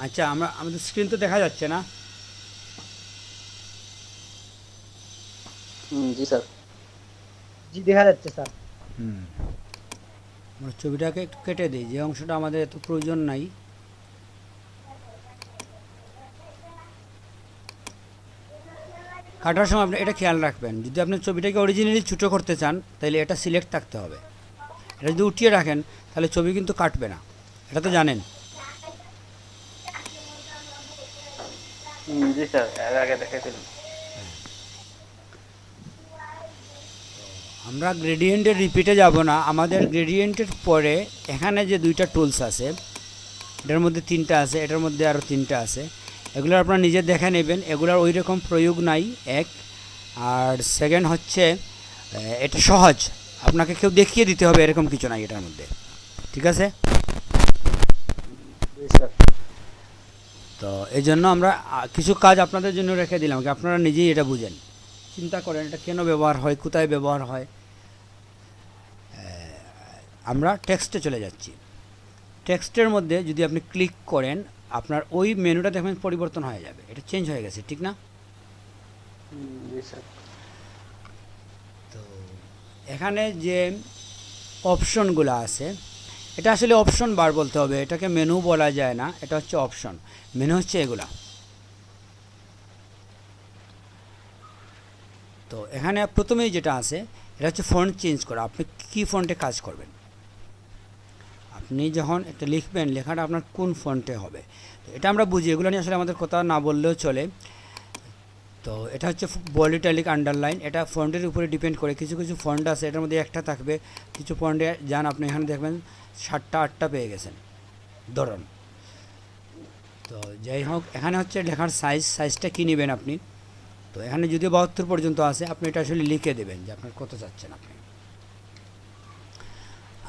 আচ্ছা, আমাদের স্ক্রিন তো দেখা যাচ্ছে না? জি স্যার। জি দেখা যাচ্ছে স্যার। হুম। আমরা ছবিটাকে একটু কেটে দিই, যে অংশটা আমাদের এত প্রয়োজন নাই। কাটার সময় আপনি এটা খেয়াল রাখবেন, যদি আপনি ছবিটাকে অরিজিনালি ছোটো করতে চান তাহলে এটা সিলেক্ট থাকতে হবে। এটা যদি উঠিয়ে রাখেন তাহলে ছবি কিন্তু কাটবে না, এটা তো জানেন। জি স্যার, এর আগে দেখাইছিলেন। আমরা গ্রেডিয়েন্টের রিপিটে যাব না, আমাদের গ্রেডিয়েন্টের পরে এখানে যে দুইটা টুলস আছে, এটার মধ্যে তিনটা আছে, এটার মধ্যে আরও তিনটা আছে, এগুলো আপনারা নিজে দেখে নেবেন। এগুলোর ওই রকম প্রয়োগ নাই, এক। আর সেকেন্ড হচ্ছে এটা সহজ, আপনাকে কেউ দেখিয়ে দিতে হবে এরকম কিছু নাই এটার মধ্যে, ঠিক আছে? জি স্যার। তো এই জন্য আমরা কিছু কাজ আপনাদের জন্য রেখে দিলাম, কি আপনারা নিজেই এটা বুঝেন, চিন্তা করেন এটা কেন ব্যবহার হয়, কোথায় ব্যবহার হয়। আমরা টেক্সটে চলে যাচ্ছি। টেক্সটের মধ্যে যদি আপনি ক্লিক করেন, আপনার ওই মেনুটা দেখবেন পরিবর্তন হয়ে যাবে, এটা চেঞ্জ হয়ে গেছে, ঠিক না? জি স্যার। তো এখানে যে অপশনগুলো আছে, এটা আসলে অপশন বার বলতে হবে, এটাকে মেনু বলা যায় না, এটা হচ্ছে অপশন। মেনু হচ্ছে এগুলা। তো এখানে প্রথমেই যেটা আছে এটা হচ্ছে ফন্ট চেঞ্জ করা। আপনি কি ফন্টে কাজ করবেন, আপনি যখন এটা লিখবেন, লেখাটা আপনার কোন ফন্টে হবে, তো এটা আমরা বুঝি, এগুলো নিয়ে আসলে আমাদের কথা না বললেও চলে। তো এটা হচ্ছে বোল্ড ইটালিক আন্ডারলাইন, এটা ফন্টের উপরে ডিপেন্ড করে। কিছু কিছু ফন্ট আছে এটার মধ্যে একটা থাকবে, কিছু ফন্টে যান আপনি এখানে দেখবেন 7টা 8টা পেয়ে গেছেন ধরুন। তো যাই হোক, এখানে হচ্ছে লেখার সাইজটা কী নেবেন আপনি। তো এখানে যদি 72 পর্যন্ত আছে, আপনি এটা আসলে লিখে দেবেন যে আপনার কত চাচ্ছেন আপনি।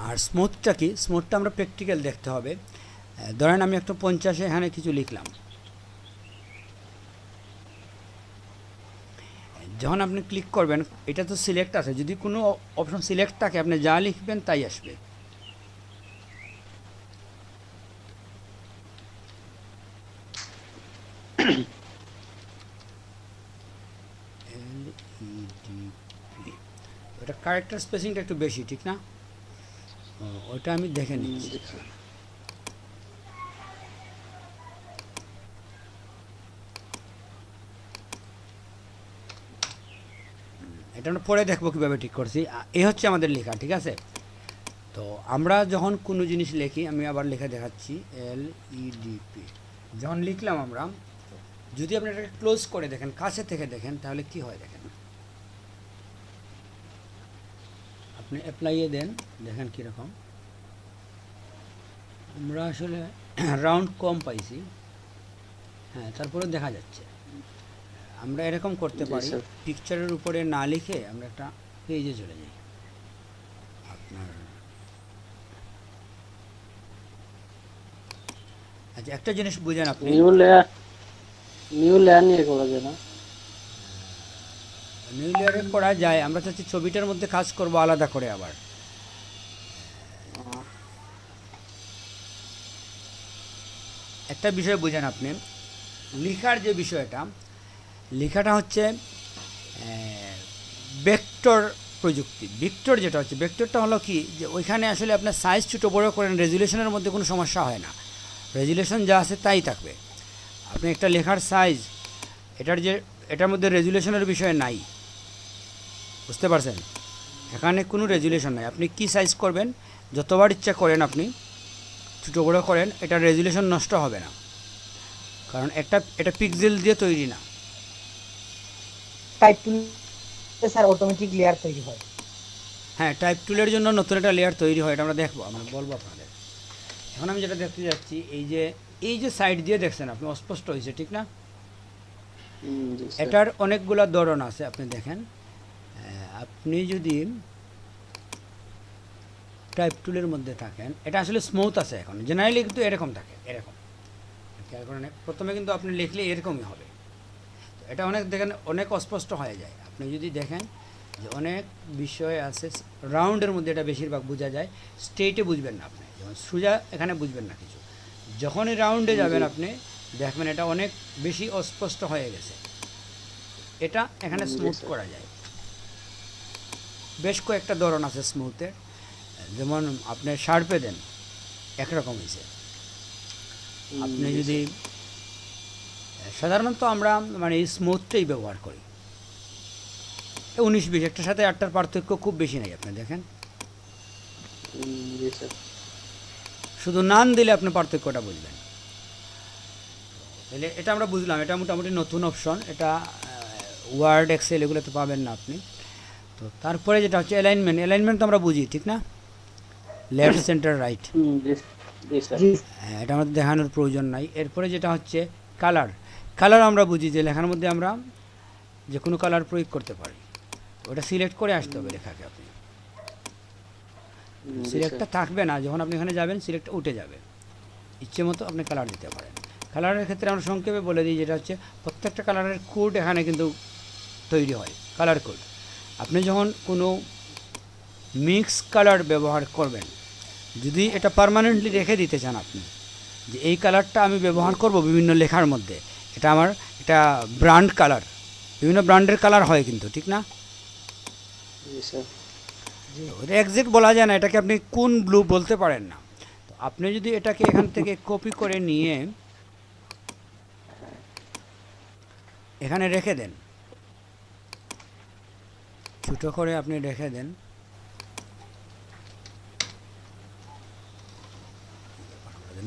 আর স্মুথটা কি, স্মুথটা আমরা প্র্যাকটিক্যাল দেখতে হবে। ধরেন আমি একটা 50 এখানে কিছু লিখলাম, যখন আপনি ক্লিক করবেন এটা তো সিলেক্ট আছে, যদি কোনো অপশন সিলেক্ট থাকে আপনি যা লিখবেন তাই আসবে। ওটা ক্যারেক্টার স্পেসিংটা একটু বেশি, ঠিক না? ওটা আমি দেখে নিচ্ছি। জি স্যার। এটা আমরা পরে দেখবো কীভাবে ঠিক করছি। এই হচ্ছে আমাদের লেখা, ঠিক আছে? তো আমরা যখন কোনো জিনিস লিখি, আমি আবার লেখা দেখাচ্ছি, LEDP যখন লিখলাম আমরা, যদি আপনি এটাকে ক্লোজ করে দেখেন, কাছে থেকে দেখেন, তাহলে কি হয় দেখেন। আপনি অ্যাপ্লাইয়ে দেন, দেখেন কীরকম। আমরা আসলে রাউন্ড কম পাইছি, হ্যাঁ, তারপরে দেখা যাচ্ছে। আমরা এরকম করতে জি পারি, স্যার। পিকচারের উপরে না লিখে আমরা একটা পেজে চলে যাই। আপনার আচ্ছা, একটা জিনিস বুঝেন আপনি, নিউ লেয়ার নিয়ে করা যায় না? নিউ লেয়ারে করা যায়, আমরা চাচ্ছি ছবিটার মধ্যে কাজ করব আলাদা করে। আবার একটা বিষয় বুঝেন আপনি, লেখার যে বিষয়টা, লেখাটা হচ্ছে ভেক্টর প্রযুক্তি। ভেক্টর যেটা হচ্ছে, ভেক্টরটা হলো কি, যে ওইখানে আসলে আপনার সাইজ ছোটো বড় করেন, রেজুলেশনের মধ্যে কোনো সমস্যা হয় না, রেজুলেশন যা আছে তাই থাকবে। আপনি একটা লেখার সাইজ, এটার মধ্যে রেজুলেশনের বিষয় নাই, বুঝতে পারছেন? এখানে কোনো রেজুলেশন নাই, আপনি কি সাইজ করবেন, যতবার ইচ্ছা করেন আপনি ছোটো বড়ো করেন, এটার রেজুলেশন নষ্ট হবে না, কারণ এটা পিক্সেল দিয়ে তৈরি না। টাইপ টুল স্যার অটোমেটিক লেয়ার তৈরি হয়। হ্যাঁ, টাইপ টুলের জন্য নতুন একটা লেয়ার তৈরি হয়, এটা আমরা দেখবো, আমরা বলবো আপনাদের। এখন আমি যেটা দেখতে যাচ্ছি, এই যে সাইড দিয়ে দেখছেন আপনি, অস্পষ্ট হয়েছে, ঠিক না? জি স্যার। এটার অনেকগুলা ধরন আছে, আপনি দেখেন। আপনি যদি টাইপ টুলের মধ্যে থাকেন, এটা আসলে স্মুথ আছে এখন, জেনারেলি কিন্তু এরকম থাকে, এরকম খেয়াল করেন। প্রথমে কিন্তু আপনি লিখলে এরকমই হবে, তো এটা অনেক দেখেন অনেক অস্পষ্ট হয়ে যায়। আপনি যদি দেখেন যে অনেক বিষয় আছে, রাউন্ডের মধ্যে এটা বেশিরভাগ বোঝা যায়, স্ট্রেটে বুঝবেন না আপনি, যেমন সোজা এখানে বুঝবেন না কিছু। যখনই রাউন্ডে যাবেন আপনি দেখবেন এটা অনেক বেশি অস্পষ্ট হয়ে গেছে। এটা এখানে স্মুথ করা যায়। বেশ কয়েকটা ধরন আছে স্মুথের, যেমন আপনি শার্পে দেন একরকম হয়েছে। আপনি যদি সাধারণত আমরা মানে এই স্মুথটাই ব্যবহার করি। 19-20 একটার সাথে 8টার পার্থক্য খুব বেশি নেই। আপনি দেখেন জি স্যার। শুধু নান দিলে আপনি পার্থক্যটা বুঝবেন। তাহলে এটা আমরা বুঝলাম, এটা মোটামুটি নতুন অপশন। এটা ওয়ার্ড এক্সেল এগুলোতে পাবেন না আপনি। তো তারপরে যেটা হচ্ছে অ্যালাইনমেন্ট তো আমরা বুঝি, ঠিক না? লেফট সেন্টার রাইট, জি স্যার। জি এটা আমাদের দেখানোর প্রয়োজন নাই। এরপরে যেটা হচ্ছে কালার আমরা বুঝি যে লেখার মধ্যে আমরা যে কোনো কালার প্রয়োগ করতে পারি। ওটা সিলেক্ট করে আসতে হবে লেখাকে। আপনি সিলেক্টটা থাকবে না, যখন আপনি এখানে যাবেন সিলেক্ট উঠে যাবে। ইচ্ছে মতো আপনি কালার দিতে পারেন। কালারের ক্ষেত্রে আমরা সংক্ষেপে বলে দিই, যেটা হচ্ছে প্রত্যেকটা কালারের কোড এখানে কিন্তু তৈরি হয়, কালার কোড। আপনি যখন কোনো মিক্স কালার ব্যবহার করবেন, যদি এটা পার্মানেন্টলি রেখে দিতে চান আপনি, যে এই কালারটা আমি ব্যবহার করব বিভিন্ন লেখার মধ্যে, এটা আমার এটা ব্র্যান্ড কালার, বিভিন্ন ব্র্যান্ডের কালার হয় কিন্তু, ঠিক না? জি স্যার। ওটা এক্সাক্ট বলা যায় না, এটাকে আপনি কোন ব্লু বলতে পারেন না। তো আপনি যদি এটাকে এখান থেকে কপি করে নিয়ে এখানে রেখে দেন, ছোটো করে আপনি রেখে দেন,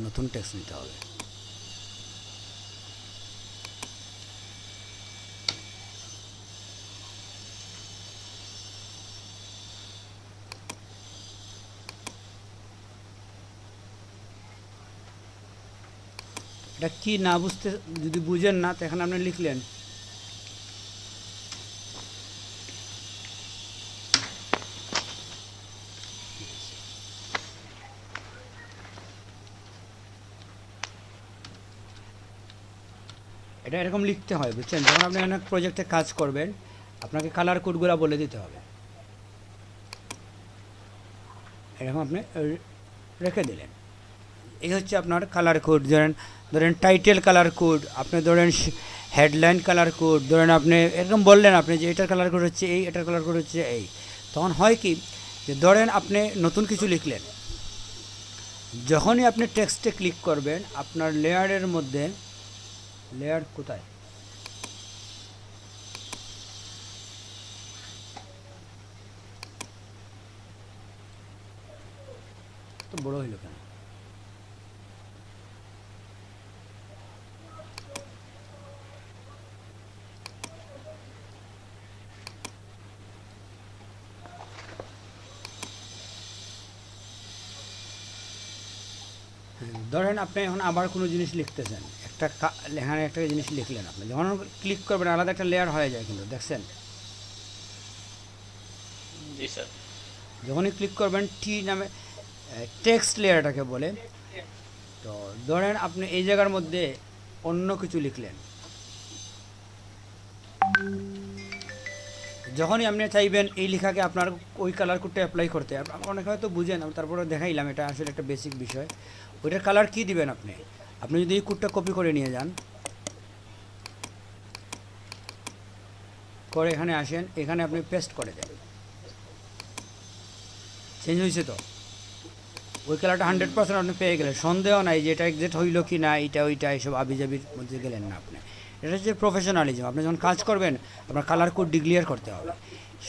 নতুন টেক্সট নিতে হবে। এটা কি না বুঝতে, যদি বুঝেন না তো এখানে আপনি লিখলেন এটা এরকম লিখতে হয়, বুঝছেন? যখন আপনি অনেক প্রজেক্টে কাজ করবেন আপনাকে কালার কোডগুলো বলে দিতে হবে। এরকম আপনি রেখে দিলেন। এই হচ্ছে আপনার কালার কোড। ধরেন টাইটেল কালার কোড, আপনি ধরেন হেডলাইন কালার কোড, ধরেন আপনি এরকম বললেন আপনি যে এটার কালার কোড হচ্ছে এই, এটার কালার কোড হচ্ছে এই। তখন হয় কি, যে ধরেন আপনি নতুন কিছু লিখলেন, যখনই আপনি টেক্সটে ক্লিক করবেন আপনার লেয়ারের মধ্যে, লেয়ার কোথায়, তো বড় হইল কেন? ধরেন আপনি এখন আবার কোনো জিনিস লিখতেছেন, এখানে একটা জিনিস লিখলেন, আপনি যখন ক্লিক করবেন আলাদা একটা লেয়ার হয়ে যায় কিন্তু, দেখছেন? জি স্যার। যখনই ক্লিক করবেন টি নামে টেক্সট লেয়ারটাকে বলে। তো ধরেন আপনি এই জায়গার মধ্যে অন্য কিছু লিখলেন, যখনই আপনি চাইবেন এই লেখাকে আপনার ওই কালার কোডটা অ্যাপ্লাই করতে, অনেক হয়তো বুঝেন, আমি তারপরে দেখাইলাম, এটা আসলে একটা বেসিক বিষয়। ওইটার কালার কী দিবেন আপনি? আপনি যদি এই কোডটা কপি করে নিয়ে যান, করে এখানে আসেন, এখানে আপনি পেস্ট করে দেন, চেঞ্জ হয়েছে তো? ওই কালারটা 100% আপনি পেয়ে গেলেন, সন্দেহ নাই যে এটা এক্সাক্ট হইল কি না, এইটা ওইটা এইসব আবিজাবির মধ্যে গেলেন না আপনি। এটা হচ্ছে প্রফেশনালিজম। আপনি যখন কাজ করবেন আপনার কালার কোড ডিক্লিয়ার করতে হবে।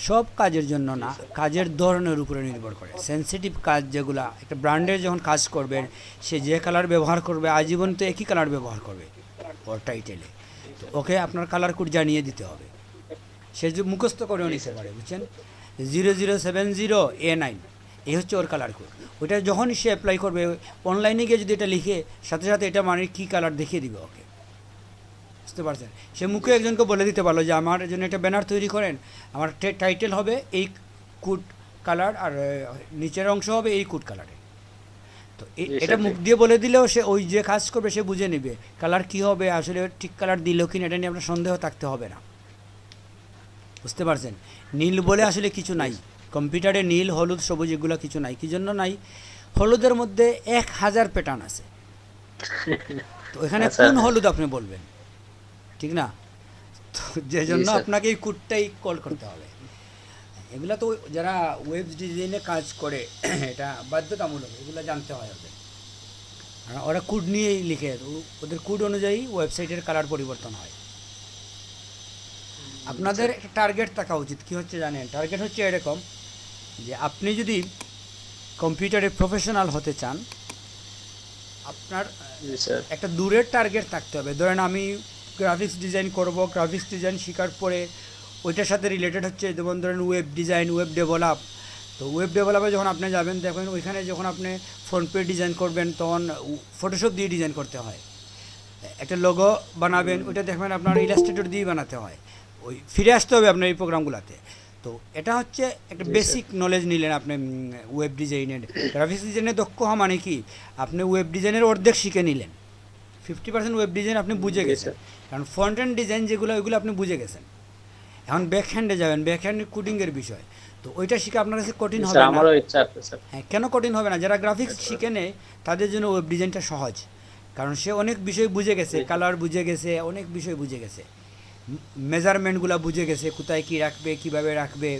সব কাজের জন্য না, কাজের ধরনের উপরে নির্ভর করে। সেন্সিটিভ কাজ যেগুলা, একটা ব্র্যান্ডের যখন কাজ করবেন, সে যে কালার ব্যবহার করবে আজীবন তো একই কালার ব্যবহার করবে ওর টাইটেলে, তো ওকে আপনার কালার কোড জানিয়ে দিতে হবে। সে যে মুখস্থ করেও নিতে পারে, বুঝছেন? 0070A9 এই হচ্ছে ওর কালার কোড। ওইটা যখনই সে অ্যাপ্লাই করবে, অনলাইনে গিয়ে যদি এটা লিখে সাথে সাথে এটা মানে কী কালার দেখিয়ে দিবে ওকে, বুঝতে পারছেন? সে মুখে একজনকে বলে দিতে পারলো যে আমার জন্য একটা ব্যানার তৈরি করেন, আমার টাইটেল হবে এই কোড কালার আর নিচের অংশ হবে এই কোড কালারে। তো এটা মুখ দিয়ে বলে দিলেও সে ওই যে কাজ করবে সে বুঝে নেবে কালার কী হবে, আসলে ঠিক কালার দিল কি না, এটা নিয়ে আপনার সন্দেহ থাকতে হবে না, বুঝতে পারছেন? নীল বলে আসলে কিছু নাই কম্পিউটারে, নীল হলুদ সবুজ এগুলো কিছু নাই। কী জন্য নাই? হলুদের মধ্যে 1000 প্যাটার্ন আছে, তো এখানে আচ্ছা। কোন হলুদ আপনি বলবেন, ঠিক না? তো যে জন্য স্যার। আপনাকে এই কোডটাই কল করতে হবে। এগুলা তো যারা ওয়েব ডিজাইনে কাজ করে এটা বাধ্যতামূলক, এগুলো জানতে হয় ওদের। আর ওরা কোড নিয়েই লিখে, ওদের কোড অনুযায়ী ওয়েবসাইটের কালার পরিবর্তন হয়। আপনাদের একটা টার্গেট থাকা উচিত। কি হচ্ছে জানেন, টার্গেট হচ্ছে এরকম যে আপনি যদি কম্পিউটারে প্রফেশনাল হতে চান, আপনার জি স্যার। একটা দূরের টার্গেট থাকতে হবে। ধরেন আমি গ্রাফিক্স ডিজাইন করব, গ্রাফিক্স ডিজাইন শেখার পরে ওইটার সাথে রিলেটেড হচ্ছে যেমন ধরেন ওয়েব ডিজাইন, ওয়েব ডেভেলপ। তো ওয়েব ডেভেলপে যখন আপনি যাবেন, দেখবেন ওইখানে যখন আপনি ফ্রন্ট পেজ ডিজাইন করবেন তখন ফটোশপ দিয়ে ডিজাইন করতে হয়। একটা লোগো বানাবেন, ওইটা দেখবেন আপনার ইলাস্ট্রেটর দিয়ে বানাতে হয়। ওই ফিরে আসতে হবে আপনার এই প্রোগ্রামগুলোতে। তো এটা হচ্ছে একটা জি, স্যার। বেসিক নলেজ নিলেন আপনি ওয়েব ডিজাইনের। গ্রাফিক্স ডিজাইনে দক্ষ হওয়া মানে কি, আপনি ওয়েব ডিজাইনের অর্ধেক শিখে নিলেন। 50% ওয়েব ডিজাইন আপনি বুঝে জি, গেছেন, স্যার। কারণ ফ্রন্ট এন্ড ডিজাইন যেগুলো ওইগুলো আপনি বুঝে গেছেন। এখন ব্যাক হ্যান্ডে যাবেন, ব্যাক হ্যান্ড কোডিংয়ের বিষয়। তো ওইটা শিখে আপনার কাছে কঠিন জি হবে স্যার, না। আমারও ইচ্ছা আছে স্যার। হ্যাঁ, কেন কঠিন হবে না? যারা গ্রাফিক্স আচ্ছা। শিখে নেয় তাদের জন্য ওয়েব ডিজাইনটা সহজ, কারণ সে অনেক বিষয় বুঝে গেছে, জি। কালার বুঝে গেছে, অনেক বিষয় বুঝে গেছে, মেজারমেন্টগুলো বুঝে গেছে, কোথায় কী রাখবে, কিভাবে রাখবে।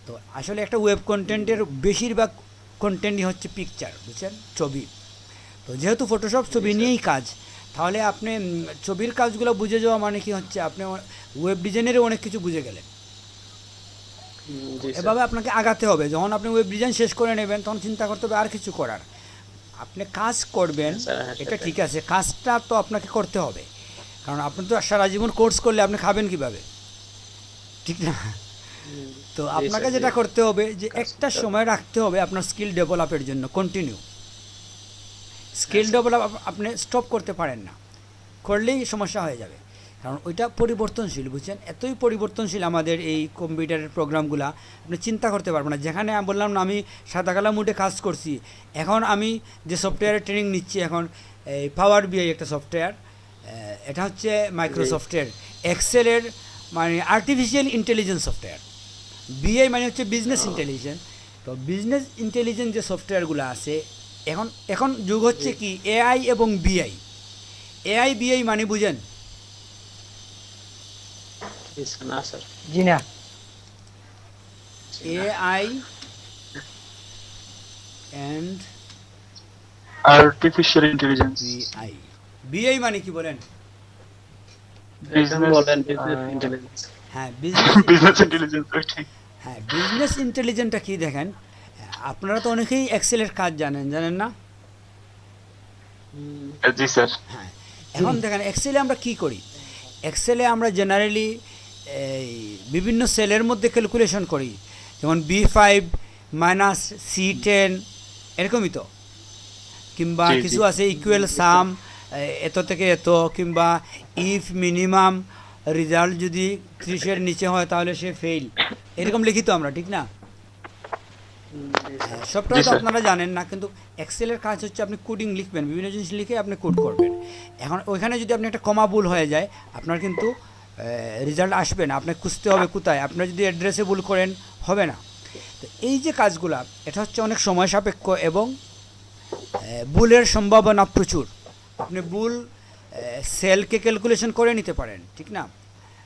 তো আসলে একটা ওয়েব কন্টেন্টের বেশিরভাগ কন্টেন্টই হচ্ছে পিকচার, বুঝছেন, ছবি। তো যেহেতু ফটোশপ ছবি স্যার। নিয়েই কাজ, তাহলে আপনি ছবির কাজগুলো বুঝে যাওয়া মানে কি হচ্ছে, আপনি ওয়েব ডিজাইনেরও অনেক কিছু বুঝে গেলেন। জি স্যার। এভাবে আপনাকে আগাতে হবে। যখন আপনি ওয়েব ডিজাইন শেষ করে নেবেন তখন চিন্তা করতে হবে আর কিছু করার। আপনি কাজ করবেন, হ্যাঁ স্যার, হ্যাঁ এটা সেটাই। ঠিক আছে, কাজটা তো আপনাকে করতে হবে, কারণ আপনি তো সারা জীবন কোর্স করলে আপনি খাবেন কিভাবে, ঠিক না? তো জি আপনাকে স্যার, যেটা জি। করতে হবে যে কাজ একটা করতে হবে। সময় রাখতে হবে আপনার স্কিল ডেভেলপের জন্য, কন্টিনিউ। Skill sir. ডেভেলপ আপনি স্টপ করতে পারেন না, করলেই সমস্যা হয়ে যাবে। কারণ ওইটা পরিবর্তনশীল, বুঝছেন, এতই পরিবর্তনশীল আমাদের এই কম্পিউটারের প্রোগ্রামগুলো, আপনি চিন্তা করতে পারবেন না। যেখানে আমি বললাম না আমি সাদা কালা মুডে কাজ করছি, এখন আমি যে সফটওয়্যারের ট্রেনিং নিচ্ছি, এখন এই পাওয়ার বিআই একটা সফটওয়্যার, এটা হচ্ছে মাইক্রোসফটের এক্সেলের মানে আর্টিফিশিয়াল ইন্টেলিজেন্স সফটওয়্যার। বিআই মানে হচ্ছে বিজনেস ইন্টেলিজেন্স। তো বিজনেস ইন্টেলিজেন্স যে সফটওয়্যারগুলো আছে, এখন এখন যুগ হচ্ছে কি এআই এবং বিআই। এআই বিআই মানে বুঝেন? জি স্যার, না স্যার। জি না। জি না। এআই অ্যান্ড artificial intelligence, বিআই। বিআই মানে কি বলেন? এখন business, বলেন বিজনেস ইন্টেলিজেন্স। হ্যাঁ, বিজনেস business intelligence, okay. হ্যাঁ, বিজনেস ইন্টেলিজেন্সটা কি দেখেন, আপনারা তো অনেকেই এক্সেলের কাজ জানেন, জানেন না? জি স্যার। হ্যাঁ, এখন দেখেন এক্সেলে আমরা কি করি। এক্সেলে আমরা জেনারেলি এই বিভিন্ন সেলের মধ্যে ক্যালকুলেশন করি, যেমন B5 মাইনাস C10, এরকমই তো। কিংবা জি, জি। কিছু আছে ইকুয়াল সাম, এত থেকে এত, কিংবা ইফ মিনিমাম রেজাল্ট যদি 30-এর নিচে হয় তাহলে সে ফেল, এরকম লিখি তো আমরা, ঠিক না? সবটা জি, তো স্যার। আপনারা জানেন না, কিন্তু এক্সেলের কাজ হচ্ছে আপনি কোডিং লিখবেন, বিভিন্ন জিনিস লিখে আপনি কোড করবেন। এখন ওইখানে যদি আপনি একটা কমা ভুল হয়ে যায়, আপনার কিন্তু রেজাল্ট আসবে না। আপনাকে খুঁজতে হবে কোথায়, আপনার যদি অ্যাড্রেসে ভুল করেন হবে না। তো এই যে কাজগুলা, এটা হচ্ছে অনেক সময় সাপেক্ষ এবং ভুলের সম্ভাবনা প্রচুর। আপনি ভুল সেলকে ক্যালকুলেশন করে নিতে পারেন, ঠিক না?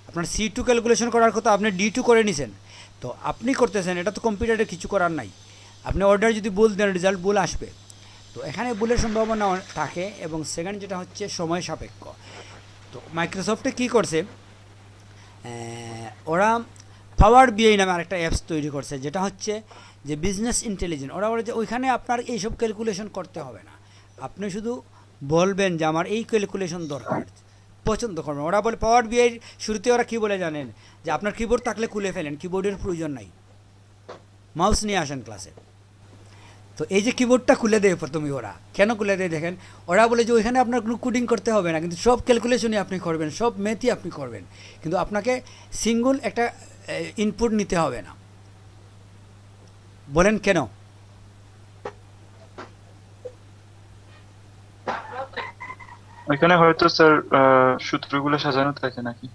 আপনার C2 ক্যালকুলেশন করার কথা আপনি D2 করে নিছেন, তো আপনি করতেছেন, এটা তো কম্পিউটারে কিছু করার নাই। আপনি অর্ডার যদি ভুল দেন, রেজাল্ট ভুল আসবে। তো এখানে ভুলের সম্ভাবনা থাকে। এবং সেকেন্ড যেটা হচ্ছে সময় সাপেক্ষ। তো মাইক্রোসফটে কী করছে, ওরা পাওয়ার বিআই নামে আরেকটা অ্যাপস তৈরি করছে, যেটা হচ্ছে যে বিজনেস ইন্টেলিজেন্স। ওরা বলে যে ওইখানে আপনার এইসব ক্যালকুলেশন করতে হবে না, আপনি শুধু বলবেন যে আমার এই ক্যালকুলেশন দরকার, পছন্দ করবেন। ওরা বলে পাওয়ার বিআই শুরুতে ওরা কী বলে জানেন, যে আপনার কিবোর্ড থাকলে খুলে ফেলেন, কিবোর্ডের প্রয়োজন নাই, মাউস নিয়ে আসেন ক্লাসে। তো এই যে কিবোর্ডটা খুলে দেয় প্রথমে, ওরা কেন খুলে দেয় দেখেন, ওরা বলে যে ওইখানে আপনার কোনো কোডিং করতে হবে না, কিন্তু সব ক্যালকুলেশনই আপনি করবেন, সব ম্যাথই আপনি করবেন, কিন্তু আপনাকে সিঙ্গল একটা ইনপুট নিতে হবে না। বলেন কেন? ওইখানে হয়তো স্যার সূত্রগুলো সাজানো থাকে নাকি?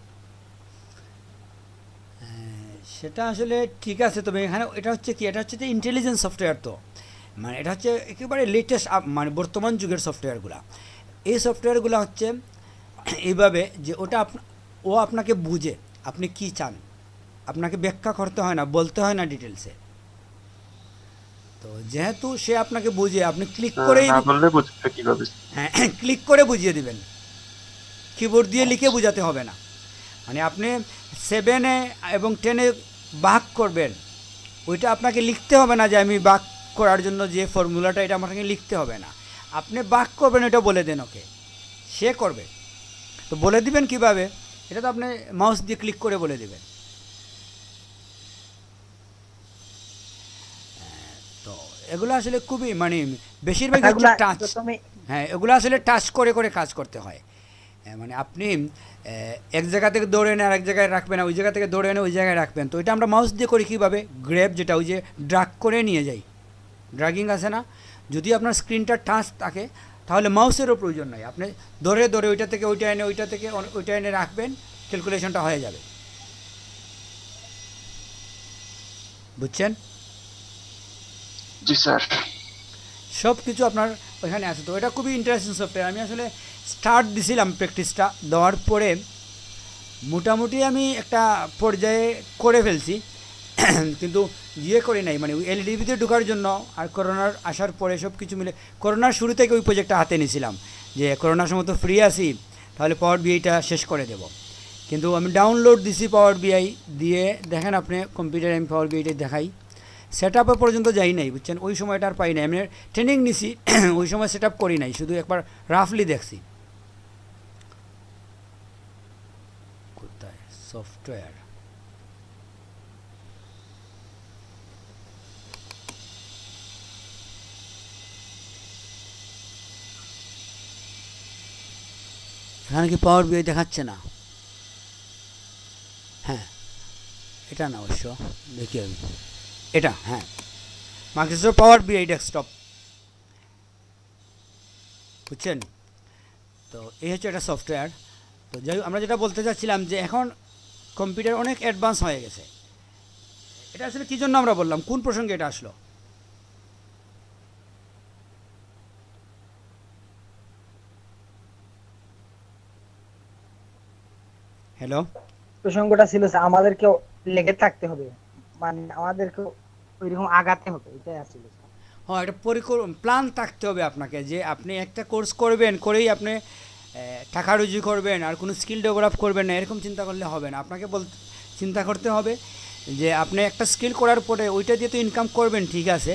সেটা আসলে ঠিক আছে, তবে এখানে এটা হচ্ছে কি, এটা হচ্ছে যে ইন্টেলিজেন্স সফটওয়্যার। তো মানে এটা হচ্ছে একেবারে লেটেস্ট, মানে বর্তমান যুগের সফটওয়্যারগুলো। এই সফটওয়্যারগুলো হচ্ছে এইভাবে যে ও আপনাকে বুঝে আপনি কি চান, আপনাকে ব্যাখ্যা করতে হয় না, বলতে হয় না ডিটেলসে। তো যেহেতু সে আপনাকে বুঝে, আপনি ক্লিক করেই না বললে বুঝবে কিভাবে? হ্যাঁ ক্লিক করে বুঝিয়ে দিবেন, কিবোর্ড দিয়ে লিখে বোঝাতে হবে না। মানে আপনি 7-এ এবং 10-এ ভাগ করবেন, ওইটা আপনাকে লিখতে হবে না যে আমি ভাগ করার জন্য যে ফর্মুলাটা এটা আপনাকে লিখতে হবে না, আপনি ভাগ করবেন এটা বলে দেন ওকে, সে করবে। তো বলে দিবেন কিভাবে, এটা তো আপনি মাউস দিয়ে ক্লিক করে বলে দিবেন। তো এগুলো আসলে খুবই মানে বেশিরভাগ হচ্ছে এগুলা টাচ। প্রথমে হ্যাঁ এগুলো আসলে টাচ করে করে কাজ করতে হয়। মানে আপনি এক জায়গা থেকে দৌড়ে এনে আরেক জায়গায় রাখবেন, ওই জায়গা থেকে দৌড়ে এনে ওই জায়গায় রাখবেন। তো এটা আমরা মাউস দিয়ে করি কীভাবে, গ্র্যাব, যেটা ওই যে ড্রাগ করে নিয়ে যাই, ড্রাগিং আছে না, যদি আপনার স্ক্রিনটা টাচ থাকে তাহলে মাউসেরও প্রয়োজন নাই, আপনি ধরে ধরে ওইটা থেকে ওইটা এনে ওইটা থেকে ওইটা এনে রাখবেন, ক্যালকুলেশনটা হয়ে যাবে। বুঝছেন? জি স্যার। সব কিছু আপনার ওইখানে আছে। তো এটা খুবই ইন্টারেস্টিং সফটওয়্যার। আমি আসলে স্টার্ট দিছিলাম, প্র্যাকটিসটা দেওয়ার পরে মোটামুটি আমি একটা পর্যায়ে করে ফেলছি, কিন্তু করি নাই, মানে ওই এলডিবিতে ঢোকার জন্য আর করোনার আসার পরে সব কিছু মিলে করোনার শুরু থেকে ওই প্রজেক্টটা হাতে নিয়েছিলাম যে করোনার সময় তো ফ্রি আছি, তাহলে পাওয়ার বিআইটা শেষ করে দেব। কিন্তু আমি ডাউনলোড দিছি পাওয়ার বিআই দিয়ে, দেখেন আপনি কম্পিউটারে আমি পাওয়ার বিআইটা দেখাই, সেট আপে পর্যন্ত যাই নাই, বুঝছেন? ওই সময়টা আর পাই নাই, আমি ট্রেনিং নিছি, ওই সময় সেট আপ করি নাই, শুধু একবার রাফলি দেখছি। কোথায় সফটওয়্যার, এখানে কি পাওয়ার বিআই দেখাচ্ছে না? হ্যাঁ এটা না, অবশ্য দেখি আমি এটা, হ্যাঁ মাইক্রোসফট পাওয়ার বিআই ডেস্কটপ, বুঝছেন? তো এই হচ্ছে একটা সফটওয়্যার। তো যাই হোক, আমরা যেটা বলতে চাচ্ছিলাম যে এখন কম্পিউটার অনেক অ্যাডভান্স হয়ে গেছে। এটা আসলে কী জন্য আমরা বললাম, কোন প্রসঙ্গে এটা আসলো? হ্যালো, প্রসঙ্গটা ছিল যে আমাদেরকেও লেগে থাকতে হবে, মানে আমাদেরকেও ওইরকম আগাতে হবে, এটাই আসলে। হ্যাঁ একটা প্ল্যান থাকতে হবে আপনাকে, যে আপনি একটা কোর্স করবেন, করেই আপনি টাকা রুজি করবেন আর কোনো স্কিল ডেভেলপ করবেন না, এরকম চিন্তা করলে হবে না। আপনাকে চিন্তা করতে হবে যে আপনি একটা স্কিল করার পরে ওইটা দিয়ে তো ইনকাম করবেন, ঠিক আছে,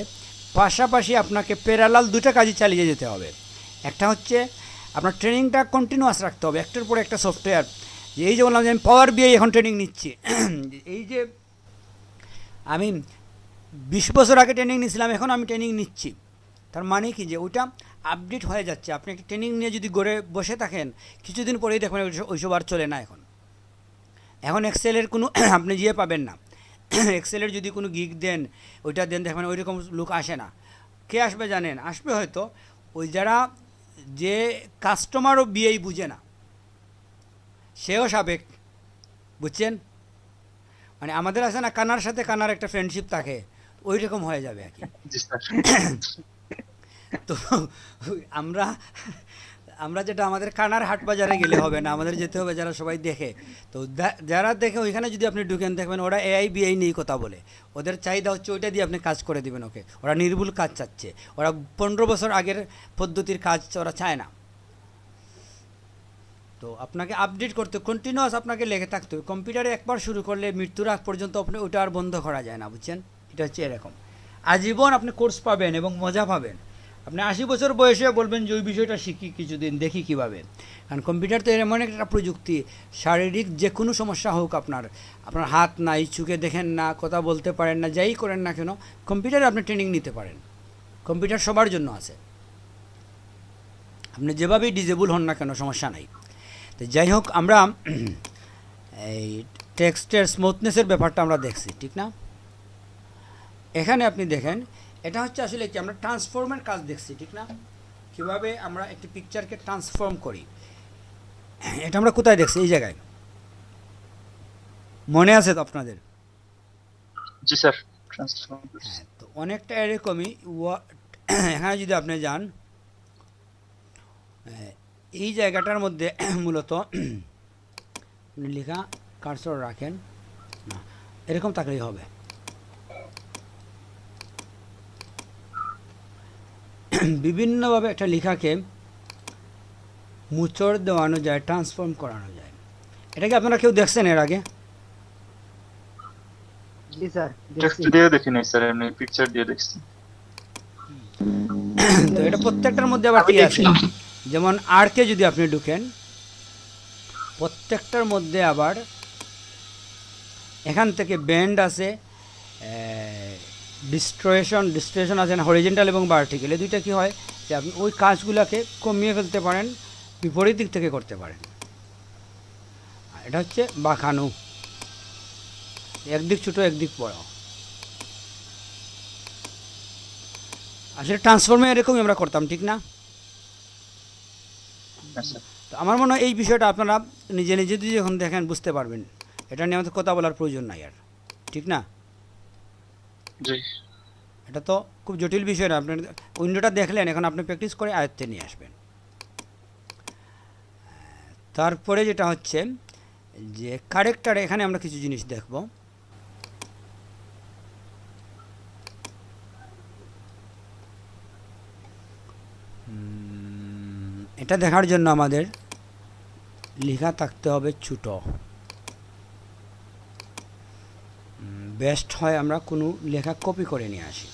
পাশাপাশি আপনাকে প্যারালাল দুটো কাজই চালিয়ে যেতে হবে। একটা হচ্ছে আপনার ট্রেনিংটা কন্টিনিউয়াস রাখতে হবে, একটার পরে একটা সফটওয়্যার। যে এই যে বললাম যে আমি পাওয়ার বিআই এখন ট্রেনিং নিচ্ছি, এই যে আমি 20 বছর আগে ট্রেনিং নিয়েছিলাম, এখন আমি ট্রেনিং নিচ্ছি, তার মানে কি যে ওইটা আপডেট হয়ে যাচ্ছে। আপনি একটা ট্রেনিং নিয়ে যদি গড়ে বসে থাকেন, কিছুদিন পরেই দেখবেন ওইসব আর চলে না। এখন এক্সেলের কোনো আপনি পাবেন না, এক্সেলের যদি কোনো গিগ দেন, ওইটা দেন, দেখবেন ওই রকম লোক আসে না। কে আসবে জানেন? আসবে হয়তো ওই যারা, যে কাস্টমারও বিআই বুঝে না, সেও সাবেক, বুঝছেন? মানে আমাদের আছে না, কানার সাথে কানার একটা ফ্রেন্ডশিপ থাকে, ওই রকম হয়ে যাবে আর কি। জি স্যার। তো আমরা আমরা যেটা, আমাদের কানার হাট বাজারে গেলে হবে না, আমাদের যেতে হবে যারা সবাই দেখে। তো যারা দেখে ওইখানে যদি আপনি ঢুকেন, দেখবেন ওরা এআই বিআই নিয়ে কথা বলে, ওদের চাহিদা হচ্ছে ওইটা দিয়ে আপনি কাজ করে দিবেন ওকে। ওরা নির্ভুল কাজ চাচ্ছে, ওরা 15 বছর আগের পদ্ধতির কাজ ওরা চায় না। তো আপনাকে আপডেট করতে, কন্টিনিউয়াস আপনাকে লেগে থাকতে হবে। কম্পিউটারে একবার শুরু করলে মৃত্যুর আগ পর্যন্ত আপনি ওটা আর বন্ধ করা যায় না, বুঝছেন? এটা হচ্ছে এরকম, আজীবন আপনি কোর্স পাবেন এবং মজা পাবেন। আপনি 80 বছর বয়সে বলবেন যে ওই বিষয়টা শিখি কিছুদিন, দেখি কীভাবে। কারণ কম্পিউটার তো এমন একটা প্রযুক্তি, শারীরিক যে কোনো সমস্যা হোক, আপনার হাত নাই, চোখে দেখেন না, কথা বলতে পারেন না, যাই করেন না কেন, কম্পিউটারে আপনি ট্রেনিং নিতে পারেন। কম্পিউটার সবার জন্য আছে, আপনি যেভাবেই ডিজেবল হন না কেন, সমস্যা নাই। তো যাই হোক, আমরা এই টেক্সটের স্মুথনেসের ব্যাপারটা আমরা দেখছি, ঠিক না? এখানে আপনি দেখেন, এটা হচ্ছে আসলে কি, আমরা ট্রান্সফর্মের কাজ দেখছি, ঠিক না? কীভাবে আমরা একটি পিকচারকে ট্রান্সফর্ম করি, এটা আমরা কোথায় দেখছি? এই জায়গায় মনে আছে তো আপনাদের? জি স্যার। হ্যাঁ, তো অনেকটা এরকমই। এখানে যদি আপনি যান, এই জায়গাটার মধ্যে মূলত আপনি লেখা কার্সর রাখেন না, এরকম থাকলেই হবে। বিভিন্নভাবে একটা লেখাকে মুচড় দেওয়ানো যায়, ট্রান্সফর্ম করানো যায়। এটা কি আপনারা কেউ দেখছেন এর আগে? জি স্যার, টেক্সট দিয়ে দেখি নাই স্যার, এমনি পিকচার দিয়ে দেখছি। তো এটা প্রত্যেকটার মধ্যে আবার আমি কি আছে, দেখছিলাম। যেমন আরকে যদি আপনি ঢুকেন, প্রত্যেকটার মধ্যে আবার এখান থেকে ব্যান্ড আছে, ডিস্ট্রয়েশন আছে না, হরিজেন্টাল এবং ভার্টিক্যাল। এই দুইটা কি হয় যে আপনি ওই কাজগুলোকে কমিয়ে ফেলতে পারেন, বিপরীত দিক থেকে করতে পারেন। আর এটা হচ্ছে বাঁকানো, একদিক ছোটো একদিক বড়। আসলে ট্রান্সফর্মে এরকমই আমরা করতাম, ঠিক না? হ্যাঁ স্যার। তো আমার মনে হয় এই বিষয়টা আপনারা নিজে নিজে যদি যখন দেখেন বুঝতে পারবেন, এটা নিয়ে আমাদের কথা বলার প্রয়োজন নাই আর, ঠিক না? জি এটা তো খুব জটিল বিষয় না। আপনার উইন্ডোটা দেখলেন, এখন আপনি প্র্যাকটিস করে আয়ত্তে নিয়ে আসবেন। তারপরে যেটা হচ্ছে যে কারেক্টার, এখানে আমরা কিছু জিনিস দেখব। এটা দেখার জন্য আমাদের লেখা থাকতে হবে ছোট। বেস্ট হয় আমরা কোনো লেখা কপি করে নিয়ে আসি।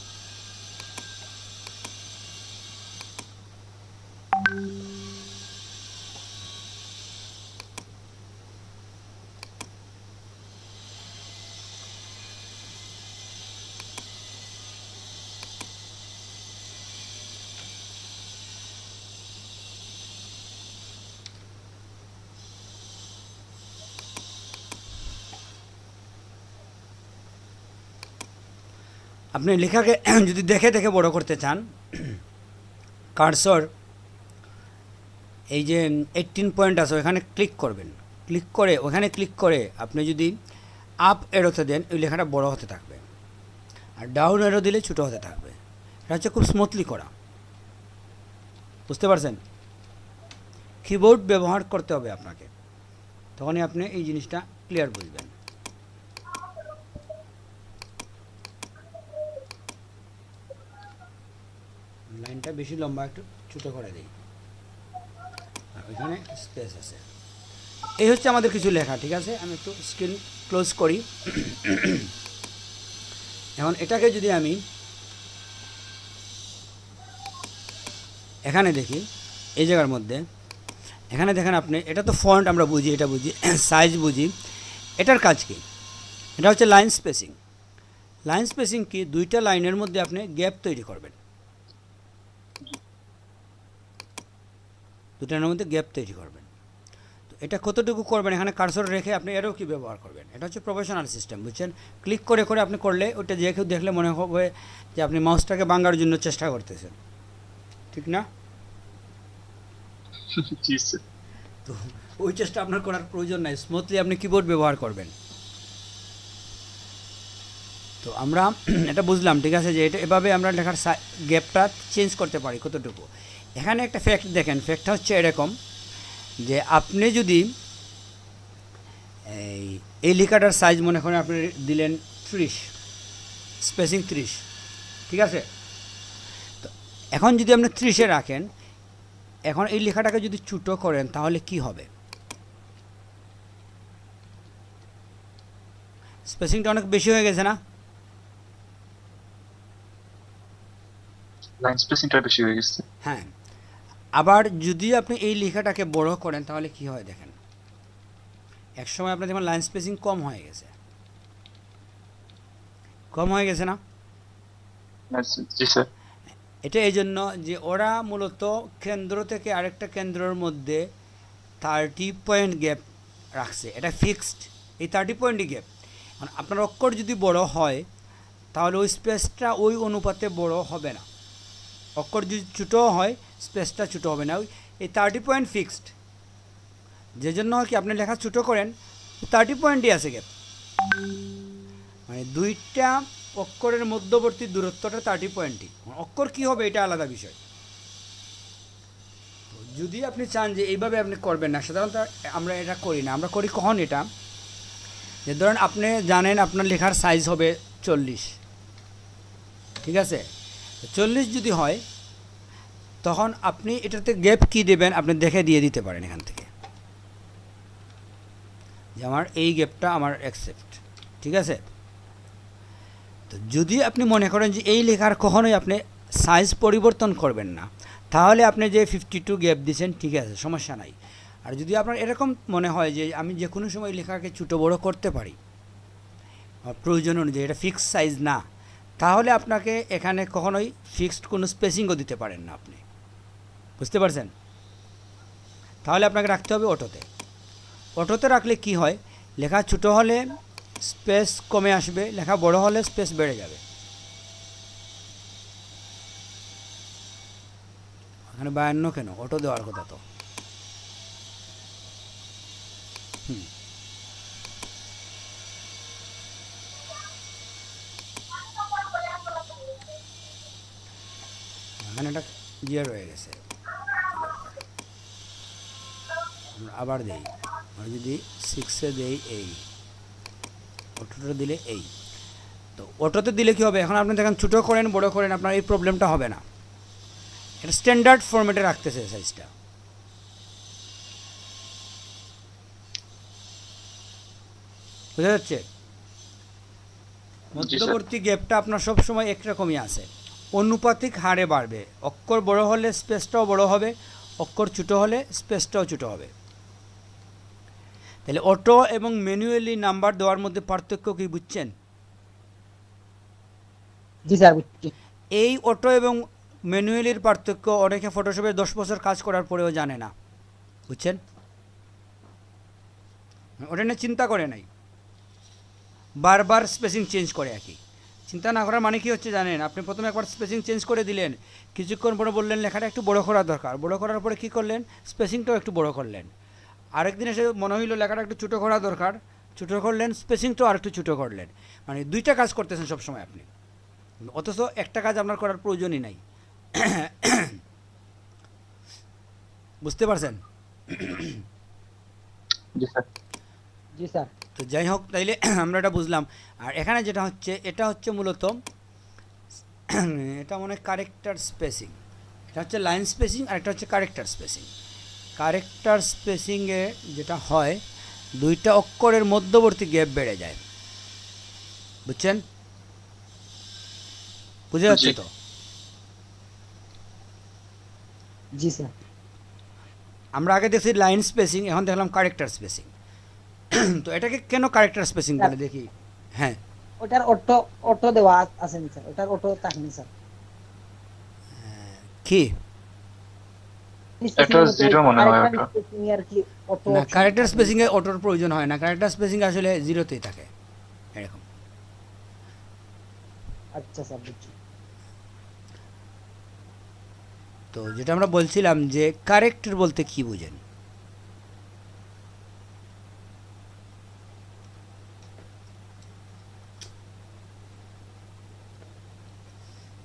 আপনি লেখাকে যদি দেখে দেখে বড় করতে চান, কার্সর এই যে 18 পয়েন্ট আছে ওখানে ক্লিক করবেন। ক্লিক করে আপনি যদি আপ এরোতে দেন, ওই লেখাটা বড় হতে থাকবে, আর ডাউন এরো দিলে ছোটো হতে থাকবে। এটা হচ্ছে খুব স্মুথলি করা, বুঝতে পারছেন? কিবোর্ড ব্যবহার করতে হবে আপনাকে, তখনই আপনি এই জিনিসটা ক্লিয়ার বুঝবেন। লাইনটা বেশি লম্বা, একটু ছোটো করে দিই, আর ওইখানে স্পেস আছে। এই হচ্ছে আমাদের কিছু লেখা, ঠিক আছে? আমি একটু স্ক্রিন ক্লোজ করি। এখন এটাকে যদি আমি এখানে দেখি, এই জায়গার মধ্যে এখানে দেখেন আপনি, এটা তো ফন্ট আমরা বুঝি, এটা বুঝি, সাইজ বুঝি। এটার কাজ কি? এটা হচ্ছে লাইন স্পেসিং। লাইন স্পেসিং কি? দুইটা লাইনের মধ্যে আপনি গ্যাপ তৈরি করবেন, দুটার মধ্যে গ্যাপ তৈরি করবেন। তো এটা কতটুকু করবেন, এখানে কার্সর রেখে আপনি এরও কি ব্যবহার করবেন। এটা হচ্ছে প্রফেশনাল সিস্টেম, বুঝছেন? ক্লিক করে করে আপনি করলে ওটা যে কেউ দেখলে মনে হবে যে আপনি মাউসটাকে ভাঙার জন্য চেষ্টা করতেছেন, ঠিক না? জি স্যার। তো ওই চেষ্টা আপনার করার প্রয়োজন নাই, স্মুথলি আপনি কিবোর্ড ব্যবহার করবেন। তো আমরা এটা বুঝলাম, ঠিক আছে, যে এটা এভাবে আমরা লেখার গ্যাপটা চেঞ্জ করতে পারি কতটুকু। এখানে একটা ফ্যাক্ট দেখেন, ফ্যাক্টটা হচ্ছে এরকম যে আপনি যদি এই লেখাটার সাইজ মনে করেন আপনি দিলেন 30, স্পেসিং 30, ঠিক আছে? তো এখন যদি আপনি 30-এ রাখেন, এখন এই লেখাটাকে যদি ছোটো করেন তাহলে কি হবে? স্পেসিংটা অনেক বেশি হয়ে গেছে না? লাইন স্পেসিংটা বেশি হয়ে গেছে। হ্যাঁ, আবার যদি আপনি এই লেখাটাকে বড় করেন তাহলে কি হয় দেখেন, একসময় আপনার যেমন লাইন স্পেসিং কম হয়ে গেছে, না? জি স্যার। এটা এই জন্য যে ওরা মূলত কেন্দ্র থেকে আরেকটা কেন্দ্রের মধ্যে 30 পয়েন্ট গ্যাপ রাখছে, এটা ফিক্সড। এই 30 পয়েন্টই গ্যাপ। আপনার অক্ষর যদি বড় হয় তাহলে ওই স্পেসটা ওই অনুপাতে বড় হবে না। অক্ষর যদি ছোটো হয়, স্পেসটা ছোটো হবে না। এই 30 পয়েন্ট ফিক্সড, যে জন্য কি আপনি লেখা ছোটো করেন 30 পয়েন্টই আছে গ্যাপ, মানে দুইটা অক্ষরের মধ্যবর্তী দূরত্বটা 30 পয়েন্টই। অক্ষর কী হবে এটা আলাদা বিষয়। তো যদি আপনি চান যে এইভাবে আপনি করবেন না, সাধারণত আমরা এটা করি না। আমরা করি কখন এটা, যে ধরেন আপনি জানেন আপনার লেখার সাইজ হবে 40, ঠিক আছে? 40 যদি হয় তখন আপনি এটাতে গ্যাপ কি দেবেন আপনি দেখে দিয়ে দিতে পারেন এখান থেকে, যে আমার এই গ্যাপটা আমার অ্যাকসেপ্ট, ঠিক আছে? তো যদি আপনি মনে করেন যে এই লেখার কখনোই আপনি সাইজ পরিবর্তন করবেন না, তাহলে আপনি যে 52 গ্যাপ দিয়েছেন ঠিক আছে, সমস্যা নাই। আর যদি আপনার এরকম মনে হয় যে আমি যে কোনো সময় লেখাকে ছোটো বড়ো করতে পারি প্রয়োজন অনুযায়ী, এটা ফিক্সড সাইজ না, তাহলে আপনাকে এখানে কখনোই ফিক্সড কোনো স্পেসিংও দিতে পারেন না আপনি, বুঝতে পারছেন? তাহলে আপনাকে রাখতে হবে অটোতে। অটোতে রাখলে কি হয়, লেখা ছোটো হলে স্পেস কমে আসবে, লেখা বড় হলে স্পেস বেড়ে যাবে। এখানে 52 কেন, অটো দেওয়ার কথা তো। এখানে একটা জিয়ার রয়ে গেছে, আমরা আবার দেই, আমরা যদি 6-এ দেই এই, অটোটা দিলে এই, তো অটোতে দিলে কি হবে, এখন আপনি দেখেন ছোটো করেন বড় করেন আপনার এই প্রবলেমটা হবে না। এটা স্ট্যান্ডার্ড ফরম্যাটে রাখতেছে সাইজটা, বোঝা যাচ্ছে? মধ্যবর্তী গ্যাপটা আপনার সব সময় একরকমই আছে, অনুপাতিক হারে বাড়বে। অক্ষর বড় হলে স্পেসটাও বড় হবে, অক্ষর ছোটো হলে স্পেসটাও ছোটো হবে। তাহলে অটো এবং ম্যানুয়ালি নাম্বার দেওয়ার মধ্যে পার্থক্য কি বুঝছেন? জি স্যার বুঝছি। এই অটো এবং ম্যানুয়ালির পার্থক্য অনেকে ফটোশপে 10 বছর কাজ করার পরেও জানে না, বুঝছেন? ওটা নিয়ে চিন্তা করে নাই, বারবার স্পেসিং চেঞ্জ করে। একই চিন্তা না করার মানে কি হচ্ছে জানেন, আপনি প্রথমে একবার স্পেসিং চেঞ্জ করে দিলেন, কিছুক্ষণ পরে বললেন লেখাটা একটু বড় করা দরকার, বড় করার পরে কী করলেন, স্পেসিংটাও একটু বড় করলেন। আরেকদিন এসে মনে হইলো লেখাটা একটু ছোটো করা দরকার, ছোটো করলেন, স্পেসিংটাও আর একটু ছোটো করলেন। মানে দুইটা কাজ করতেছেন সবসময় আপনি, অথচ একটা কাজ আপনার করার প্রয়োজনই নাই। বুঝতে পারছেন? জি স্যার। জি স্যার। তো যাই হোক, তাইলে আমরা এটা বুঝলাম। আর এখানে যেটা হচ্ছে, এটা হচ্ছে মূলত এটা মনে হয় কারেক্টার স্পেসিং, এটা হচ্ছে লাইন স্পেসিং, আর এটা হচ্ছে কারেক্টার স্পেসিং। কারেক্টার স্পেসিংয়ে যেটা হয়, দুইটা অক্ষরের মধ্যবর্তী গ্যাপ বেড়ে যায়, বুঝছেন? বুঝে যাচ্ছে তো? জি স্যার। আমরা আগে দেখছি লাইন স্পেসিং, এখন দেখলাম কারেক্টার স্পেসিং। তো এটাকে কেন কারেক্টার স্পেসিং বলে দেখি? হ্যাঁ, ওটার অটো অটো দেওয়া আছে না স্যার, ওটার অটো থাকেনি স্যার। কি এটা জিরো মনে হয় ওটা। আর কি অটো না, কারেক্টার স্পেসিংয়ে অটোর প্রয়োজন হয় না, কারেক্টার স্পেসিং আসলে জিরোতেই থাকে এরকম। আচ্ছা স্যার বুঝছি। তো যেটা আমরা বলছিলাম যে কারেক্টার বলতে কি বুঝেন?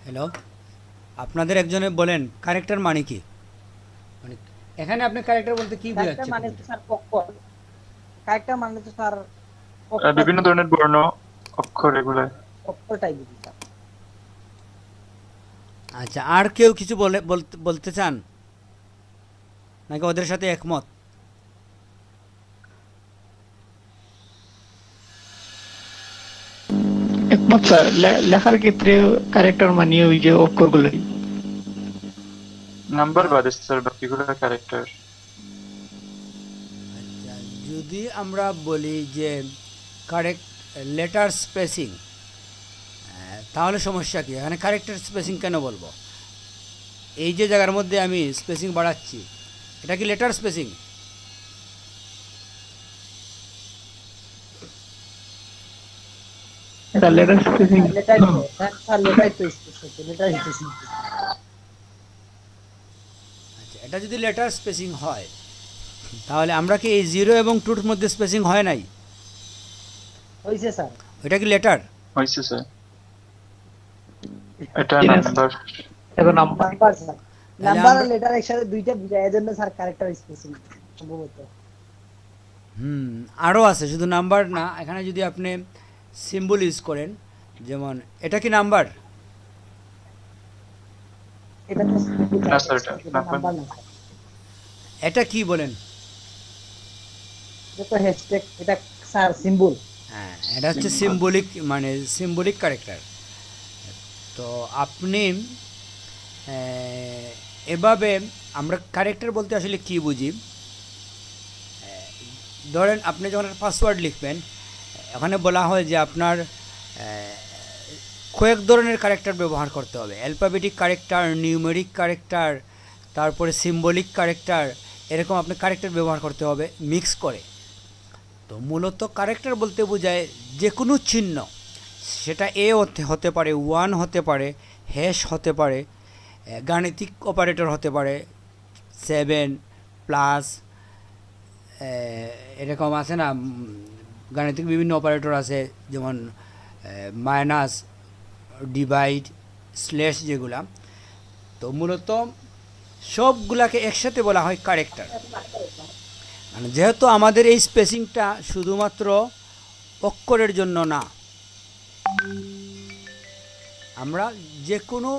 হ্যালো, আপনাদের একজনে বলেন কারেক্টার মানে কি? মানে এখানে আপনি কারেক্টার বলতে কি কারেক্টার বোঝাচ্ছেন? মানে তো স্যার অক্ষর, কারেক্টার মানে তো স্যার বিভিন্ন ধরনের বর্ণ, অক্ষর এগুলো। অক্ষরটাই বুঝি স্যার। আচ্ছা, আর কেউ কিছু বলতে চান নাকি ওদের সাথে একমত? একমত স্যার, লেখার ক্ষেত্রে ক্যারেক্টার মানে ওই যে অক্ষরগুলোই। নাম্বার বাদে স্যার বাকিগুলো ক্যারেক্টার। আচ্ছা, যদি আমরা বলি যে কারেক্ট লেটার স্পেসিং, তাহলে সমস্যা কি? এখানে কারেক্টার স্পেসিং কেন বলবো? এই যে জায়গার মধ্যে আমি স্পেসিং বাড়াচ্ছি, এটা কি লেটার স্পেসিং? এটা লেটার স্পেসিং। লেটার তো স্যার, লেটার তো লেটার স্পেসিং। আচ্ছা, এটা যদি লেটার স্পেসিং হয়, তাহলে আমরা কি এই 0 এবং 2-র মধ্যে স্পেসিং হয় নাই? হইছে স্যার। ওইটা কি লেটার? হয়েছে স্যার, এটা Yes. নাম্বার। এটা নাম্বার। Number sir. তাহলে নাম্বার আর আমরা- লেটার একসাথে দুইটা বুঝায় এজন্য স্যার ক্যারেক্টার স্পেসিং সম্ভবত। আরও আছে, শুধু নাম্বার না, এখানে যদি আপনি সিম্বল ইউজ করেন, যেমন এটা কি নাম্বার? এটা তো না স্যার, এটা নাম্বার না স্যার, এটা কি বলেন? এটা তো হ্যাশট্যাগ, এটা স্যার সিম্বল। হ্যাঁ, এটা হচ্ছে সিম্বলিক, মানে সিম্বলিক ক্যারেক্টার। তো আপনি এভাবে, আমরা ক্যারেক্টার বলতে আসলে কি বুঝি, ধরেন আপনি যখন একটা পাসওয়ার্ড লিখবেন, ওখানে বলা হয় যে আপনার কয়েক ধরনের ক্যারেক্টার ব্যবহার করতে হবে, অ্যালফাবেটিক ক্যারেক্টার, নিউমেরিক ক্যারেক্টার, তারপরে সিম্বলিক ক্যারেক্টার, এরকম আপনি ক্যারেক্টার ব্যবহার করতে হবে মিক্স করে। তো মূলত ক্যারেক্টার বলতে বোঝায় যে কোনো চিহ্ন, সেটা এ হতে পারে, ওয়ান হতে পারে, হ্যাশ হতে পারে, গাণিতিক অপারেটর হতে পারে, 7 প্লাস, এরকম আছে না, গাণিতিক বিভিন্ন অপারেটর আছে, যেমন মাইনাস, ডিভাইড, স্ল্যাশ, যেগুলা। তো মূলত সবগুলাকে একসাথে বলা হয় ক্যারেক্টার। মানে যেহেতু আমাদের এই স্পেসিংটা শুধুমাত্র অক্ষরের জন্য না, আমরা যে কোনো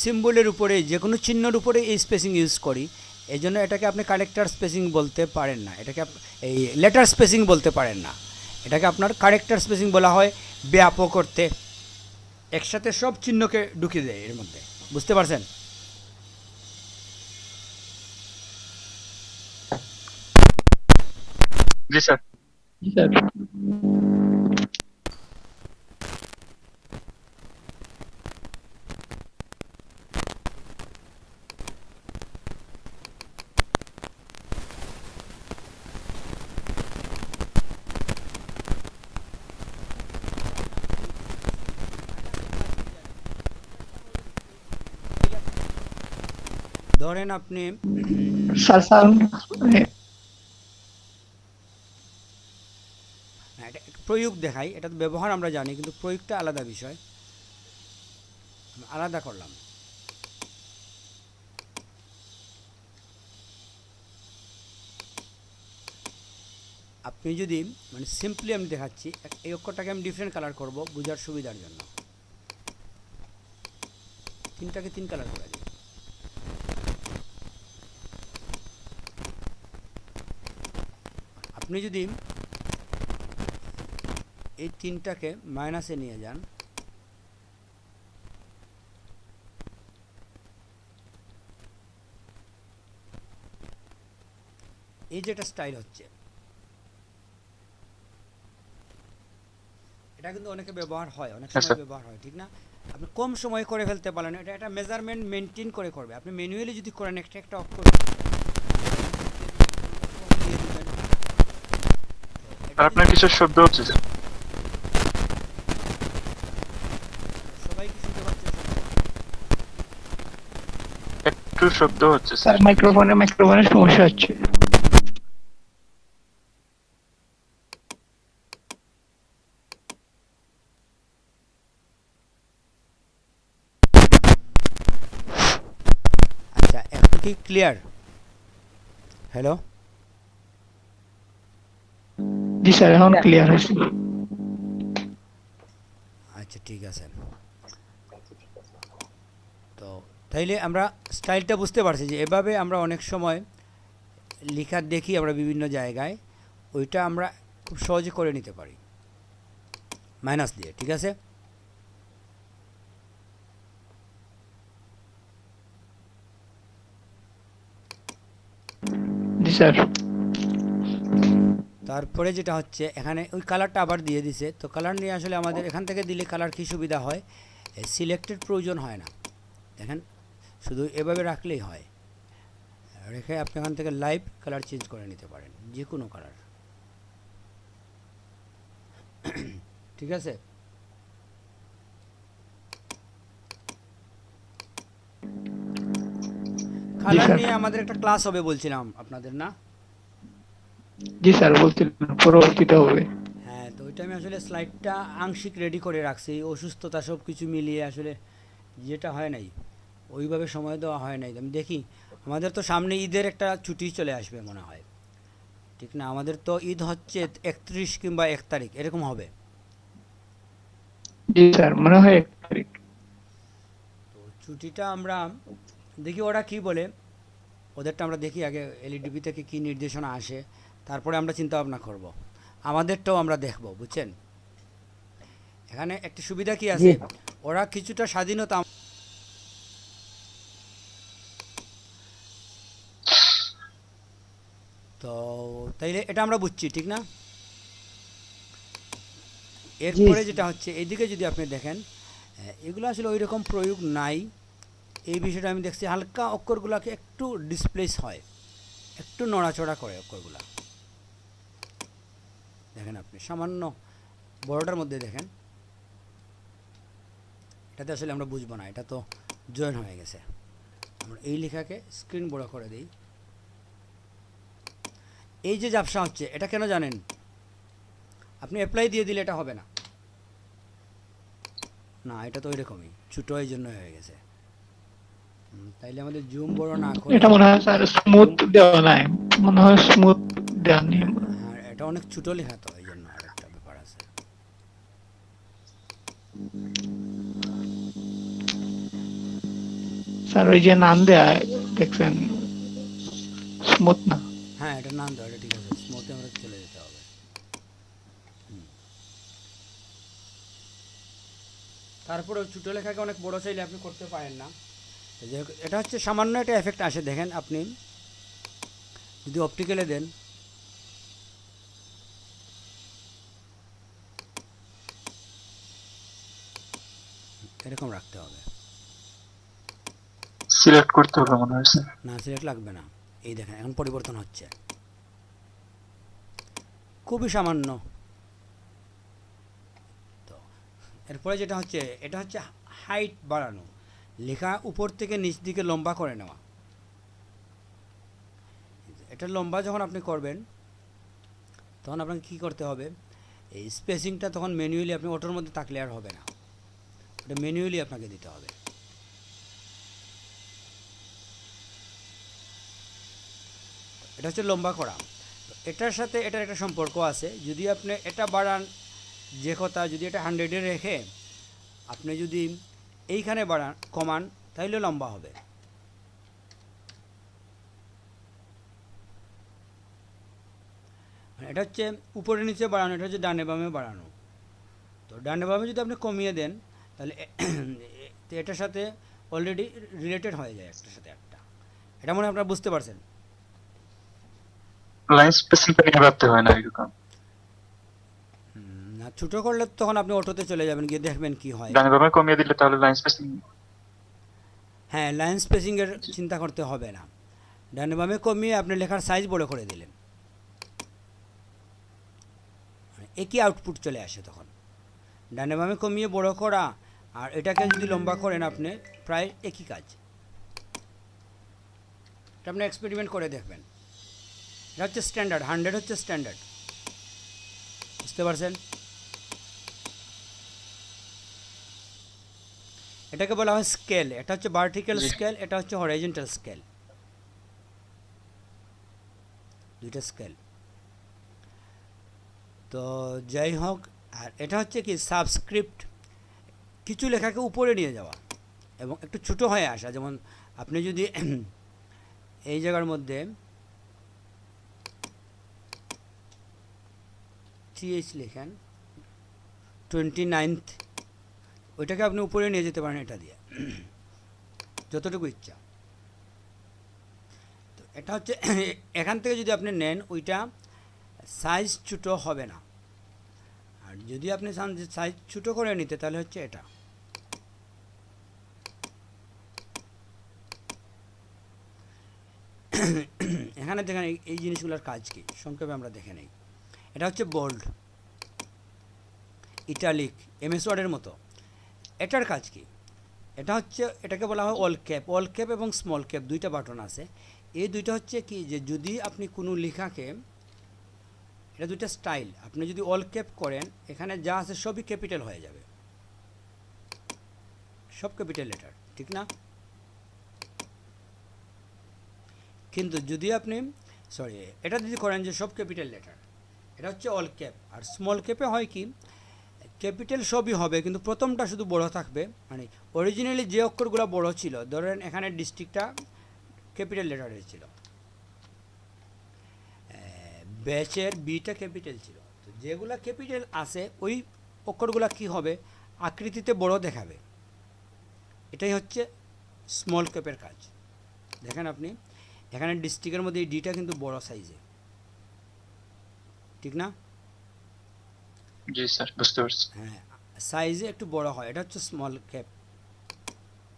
সিম্বলের উপরে, যে কোনো চিহ্নের উপরে এই স্পেসিং ইউজ করি, এই জন্য এটাকে আপনি ক্যারেক্টার স্পেসিং বলতে পারেন না, এটাকে এই লেটার স্পেসিং বলতে পারেন না, এটাকে আপনার ক্যারেক্টার স্পেসিং বলা হয় ব্যাপক অর্থে, একসাথে সব চিহ্নকে ঢুকিয়ে দেয় এর মধ্যে। বুঝতে পারছেন? জি স্যার। জি স্যার। ধরেন আপনি স্যার স্যার এটা একটু প্রয়োগ দেখাই, এটা তো ব্যবহার আমরা জানি, কিন্তু প্রয়োগটা আলাদা বিষয়, আলাদা করলাম। আপনি যদি, মানে সিম্পলি আমি দেখাচ্ছি, এই অক্ষরটাকে আমি ডিফারেন্ট কালার করব বোঝার সুবিধার জন্য, তিনটাকে 3 কালার করে দিই। আপনি যদি এই 3টাকে মাইনাসে নিয়ে যান, এই যেটা স্টাইল হচ্ছে, এটা কিন্তু অনেকে ব্যবহার হয়, অনেক হ্যাঁ, সময় স্যার। ব্যবহার হয়, ঠিক না? আপনি কম সময়ে করে ফেলতে পারেন, এটা একটা মেজারমেন্ট মেনটেন করে করবে। আপনি ম্যানুয়ালি যদি করেন, একটা একটা অক্ষর দিয়ে দিবেন। আর আপনার কিছু শব্দ হচ্ছে স্যার। সবাই কি শুনতে পাচ্ছেন? একটু শব্দ হচ্ছে স্যার স্যার। মাইক্রোফোনের সমস্যা হচ্ছে। আচ্ছা, এখন কি ক্লিয়ার? হ্যালো? জি স্যার, এখন ক্লিয়ার হয়েছে। আচ্ছা, ঠিক আছে। তো তাইলে আমরা স্টাইলটা বুঝতে পারছি যে এভাবে আমরা অনেক সময় লেখা দেখি আমরা বিভিন্ন জায়গায়, ওইটা আমরা খুব সহজে করে নিতে পারি মাইনাস দিয়ে, ঠিক আছে? জি স্যার। তারপরে যেটা হচ্ছে, এখানে ওই কালারটা আবার দিয়ে দিছে, তো কালার নিয়ে আসলে আমাদের এখান থেকে দিলে কালার কি সুবিধা হয়, সিলেক্টেড প্রয়োজন হয় না, দেখেন শুধু এভাবে রাখলেই হয়, রেখে আপনি এখান থেকে লাইভ কালার চেঞ্জ করে নিতে পারেন, যে কোনো কালার, ঠিক আছে? Colour sir. নিয়ে আমাদের একটা ক্লাস হবে বলছিলাম আপনাদের, না? জি স্যার, বলছিলেন পরবর্তীতে হবে। হ্যাঁ, তো ওইটা আমি আসলে স্লাইডটা আংশিক রেডি করে রাখছি, অসুস্থতা সব কিছু মিলিয়ে আসলে যেটা হয় নাই, ওইভাবে সময় দেওয়া হয় নাই। আমি দেখি আমাদের তো সামনে ঈদের একটা ছুটি চলে আসবে মনে হয়, ঠিক না? আমাদের তো ঈদ হচ্ছে 31 কিংবা 1 তারিখ এরকম হবে। জি স্যার, মনে হয় 1 তারিখ। তো ছুটিটা আমরা দেখি ওরা কি বলে, ওদেরটা আমরা দেখি আগে এলইডিবি থেকে কি নির্দেশনা আসে, তারপরে আমরা চিন্তা ভাবনা করব। আমাদেরটাও আমরা দেখব, বুঝছেন? এখানে একটা সুবিধা কি আছে, ওরা কিছুটা স্বাধীনতা তো তাইলে এটা আমরা বুঝছি, ঠিক না? এরপরে যেটা হচ্ছে এইদিকে যদি আপনি দেখেন, এগুলো আসলে ওই রকম প্রয়োগ নাই। এই বিষয়টা আমি দেখছি হালকা অক্ষরগুলোকে একটু ডিসপ্লেস হয়, একটু নড়াচড়া করে অক্ষরগুলা। দেখেন আপনি সামান্য বড়টার মধ্যে দেখেন, এটাতে আসলে আমরা বুঝবো না, এটা তো জয়েন হয়ে গেছে। আমরা এই লেখাকে স্ক্রিন বড় করে দিই। এই যে ঝাপসা হচ্ছে এটা কেন জানেন? আপনি অ্যাপ্লাই দিয়ে দিলে এটা হবে না, না এটা তো ওই রকমই ছোটো এই জন্য হয়ে গেছে। তাইলে আমাদের জুম বড় না করে এটা মনে হয় স্যার স্মুথ দেওয়া নাই, মনে হয় স্মুথ দেওয়া নেই। এটা অনেক ছোটো লেখা তো এই জন্য আর একটা ব্যাপার আছে। স্যার ওই যে নাম দেয়া দেখছেন স্মুথ না। হ্যাঁ এটা নাম দাও, এটা ঠিক আছে, স্মুথে আমরা চলে যেতে হবে। তারপরে ছোটো লেখাকে অনেক বড় চাইলে আপনি করতে পারেন না। এটা হচ্ছে সামান্য একটা এফেক্ট আসে, দেখেন আপনি যদি অপটিক্যালে দেন, এরকম রাখতে হবে। সিলেক্ট করতে হবে মনে হয়েছে। না সিলেক্ট লাগবে না, এই দেখেন এখন পরিবর্তন হচ্ছে, খুবই সামান্য। তো এরপরে যেটা হচ্ছে, এটা হচ্ছে হাইট বাড়ানো, লেখা উপর থেকে নিচ দিকে লম্বা করে নেওয়া। এটা লম্বা যখন আপনি করবেন তখন আপনাকে কী করতে হবে, এই স্পেসিংটা তখন ম্যানুয়ালি, আপনি অটোর মধ্যে থাকলে আর হবে না, এটা ম্যানুয়ালি আপনাকে দিতে হবে। এটা হচ্ছে লম্বা করা। এটার সাথে এটার একটা সম্পর্ক আছে, যদি আপনি এটা বাড়ান, যে কথা যদি এটা 100-এ রেখে আপনি যদি এইখানে বাড়ান কমান তাহলে লম্বা হবে। এটা হচ্ছে উপরে নিচে বাড়ানো, এটা হচ্ছে ডানে বামে বাড়ানো। তো ডানে বামে যদি আপনি কমিয়ে দেন তাহলে এটার সাথে অলরেডি রিলেটেড হয়ে যায় একটার সাথে একটা। এটা মনে হয় আপনারা বুঝতে পারছেন। লাইন স্পেসিংটা নিয়ে ভাবতে হয় না এরকম। না ছোটো করলে তখন আপনি অটোতে চলে যাবেন, গিয়ে দেখবেন কি হয়। ডানে বামে কমিয়ে দিলে তাহলে লাইন স্পেসিং। হ্যাঁ লাইন স্পেসিংয়ের চিন্তা করতে হবে না, ডানে বামে কমিয়ে আপনি লেখার সাইজ বড় করে দিলেন, একই আউটপুট চলে আসে তখন। ডানে বামে কমিয়ে বড় করা আর এটাকে যদি লম্বা করেন আপনি, প্রায় একই কাজ। এটা আপনি এক্সপেরিমেন্ট করে দেখবেন। এটা হচ্ছে স্ট্যান্ডার্ড, 100 হচ্ছে স্ট্যান্ডার্ড, বুঝতে পারছেন? এটাকে বলা হয় স্কেল। এটা হচ্ছে ভার্টিক্যাল স্কেল, এটা হচ্ছে হরাইজন্টাল স্কেল, দুইটা স্কেল। তো যাই হোক, আর এটা হচ্ছে কি সাবস্ক্রিপ্ট, কিছু লেখাকে উপরে নিয়ে যাওয়া এবং একটু ছোটো হয়ে আসা। যেমন আপনি যদি এই জায়গার মধ্যে TH লেখেন 29th, ওইটাকে আপনি উপরে নিয়ে যেতে পারেন এটা দিয়ে, যতটুকু ইচ্ছা। তো এটা হচ্ছে এখান থেকে যদি আপনি নেন ওইটা সাইজ ছোটো হবে না, আর যদি আপনি চান যে সাইজ ছোটো করে নিতে তাহলে হচ্ছে এটা। এখানে দেখেন এই জিনিসগুলোর কাজ কি সংক্ষেপে আমরা দেখে নেই। এটা হচ্ছে বোল্ড, ইটালিক, MS ওয়ার্ডের মতো। এটার কাজ কি? এটা হচ্ছে, এটাকে বলা হয় অল ক্যাপ। অল ক্যাপ এবং স্মল ক্যাপ দুইটা বাটন আছে। এই দুইটা হচ্ছে কি, যে যদি আপনি কোনো লেখাকে, এটা দুইটা স্টাইল, আপনি যদি অল ক্যাপ করেন এখানে যা আছে সবই ক্যাপিটাল হয়ে যাবে, সব ক্যাপিটাল লেটার, ঠিক না? কিন্তু যদি আপনি এটা যদি করেন যে সব ক্যাপিটাল লেটার, এটা হচ্ছে অল ক্যাপ। আর স্মল ক্যাপে হয় কি, ক্যাপিটাল সবই হবে কিন্তু প্রথমটা শুধু বড় থাকবে, মানে অরিজিনালি যে অক্ষরগুলো বড় ছিল, ধরেন এখানে ডিস্ট্রিক্টটা ক্যাপিটাল লেটারের ছিল, ব্যাচের বিটা ক্যাপিটাল ছিল, তো যেগুলো ক্যাপিটাল আছে ওই অক্ষরগুলো কি হবে, আকৃতিতে বড় দেখাবে। এটাই হচ্ছে স্মল ক্যাপের কাজ। দেখেন আপনি এখানে ডিস্ট্রিক্টের মধ্যে এই ডিটা কিন্তু বড় সাইজে, ঠিক না? জি স্যার, বুঝতে পারছি। হ্যাঁ, সাইজে একটু বড় হয়, এটা হচ্ছে স্মল ক্যাপ।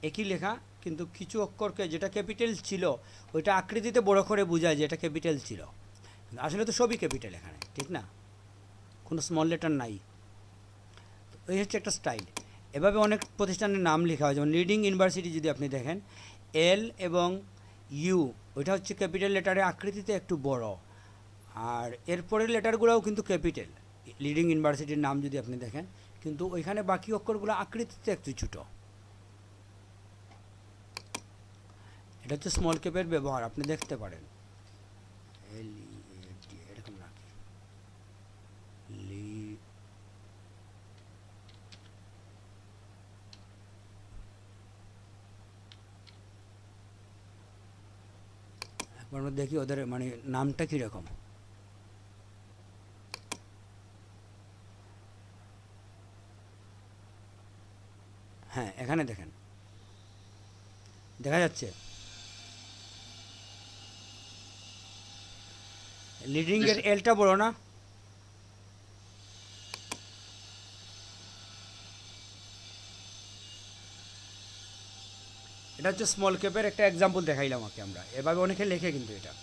একই লেখা কিন্তু কিছু অক্ষরকে যেটা ক্যাপিটাল ছিল ওইটা আকৃতিতে বড় করে বোঝায় যে এটা ক্যাপিটাল ছিল, আসলে তো সবই ক্যাপিটাল এখানে, ঠিক না? কোনো স্মল লেটার নাই। তো এই হচ্ছে একটা স্টাইল। এভাবে অনেক প্রতিষ্ঠানের নাম লেখা হয়, যেমন লিডিং ইউনিভার্সিটি যদি আপনি দেখেন, এল এবং ইউ ওইটা হচ্ছে ক্যাপিটাল লেটারে আকৃতিতে একটু বড়, আর এরপরের লেটারগুলোও কিন্তু ক্যাপিটাল। লিডিং ইউনিভার্সিটির নাম যদি আপনি দেখেন, কিন্তু ওইখানে বাকি অক্ষরগুলো আকৃতিতে একটু ছোটো। এটা হচ্ছে স্মল ক্যাপের ব্যবহার, আপনি দেখতে পারেন। এরকম রাখি, একবার আমরা দেখি ওদের মানে নামটা কীরকম। হ্যাঁ, এখানে দেখেন, দেখা যাচ্ছে লিডিং এর এলটা বড় না? এটা হচ্ছে স্মল ক্যাপের একটা এক্সাম্পল দেখাইলাম ওকে আমরা, এভাবে অনেকে লেখে কিন্তু এটা।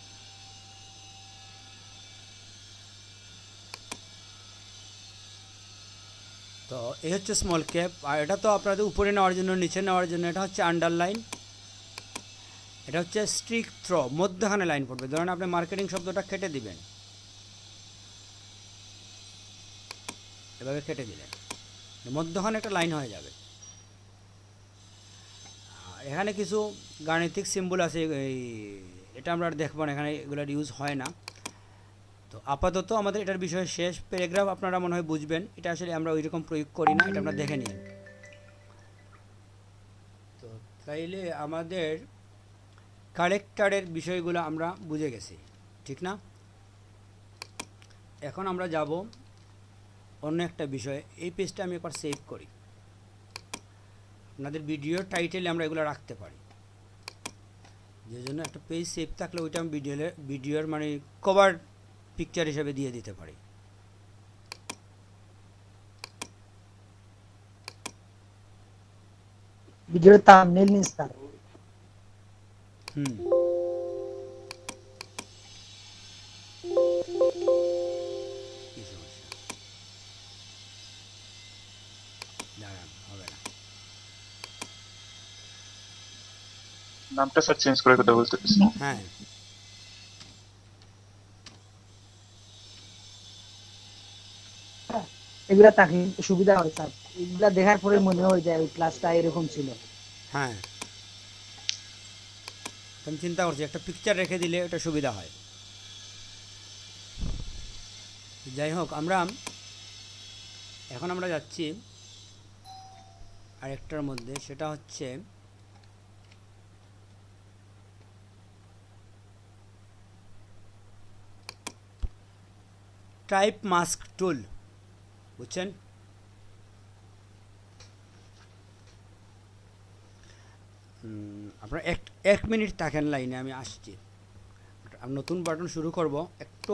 তো এই হচ্ছে স্মল ক্যাপ। আর এটা তো আপনাদের উপরে নেওয়ার জন্য, নিচে নেওয়ার জন্য এটা হচ্ছে আন্ডারলাইন, এটা হচ্ছে স্ট্রিক থ্রো, মধ্যখানে লাইন পড়বে। ধরেন আপনি মার্কেটিং শব্দটা কেটে দিবেন, এভাবে কেটে দিলেন, মধ্যখানে একটা লাইন হয়ে যাবে। এখানে কিছু গাণিতিক সিম্বল আছে, এটা আমরা আর দেখবো না, এখানে এগুলোর ইউজ হয় না। তো আপাতত আমাদের এটার বিষয় শেষ। প্যারাগ্রাফ আপনারা মনে হয় বুঝবেন, এটা আসলে আমরা ওই রকম প্রয়োগ করি না, এটা আমরা দেখে নিন। তো তাইলে আমাদের কারেক্টারের বিষয়গুলো আমরা বুঝে গেছি, ঠিক না? এখন আমরা যাব অন্য একটা বিষয়। এই পেজটা আমি একবার সেভ করি, আপনাদের ভিডিওর টাইটেলে আমরা এগুলো রাখতে পারি, যে জন্য একটা পেজ সেভ থাকলে ওইটা আমি ভিডিওর মানে কভার পিকচার হিসেবে দিয়ে দিতে পারি। ভিডিওর থাম্বনেইল নিন স্যার। কি সমস্যা? দাঁড়ান, হবে না। নামটা স্যার চেঞ্জ করে কথা বলতেছি। হ্যাঁ, এগুলা থাকলে সুবিধা হয় স্যার, এগুলা দেখার পরে মনে হয় যায় ওই ক্লাসটা এরকম ছিল। হ্যাঁ, আমি চিন্তা করছি একটা পিকচার রেখে দিলে এটা সুবিধা হয়। যাই হোক, এখন আমরা যাচ্ছি আরেকটার মধ্যে, সেটা হচ্ছে টাইপ মাস্ক টুল, বুঝছেন? আপনারা এক মিনিট থাকেন লাইনে, আমি আসছি। আমি নতুন বাটন শুরু করব একটু।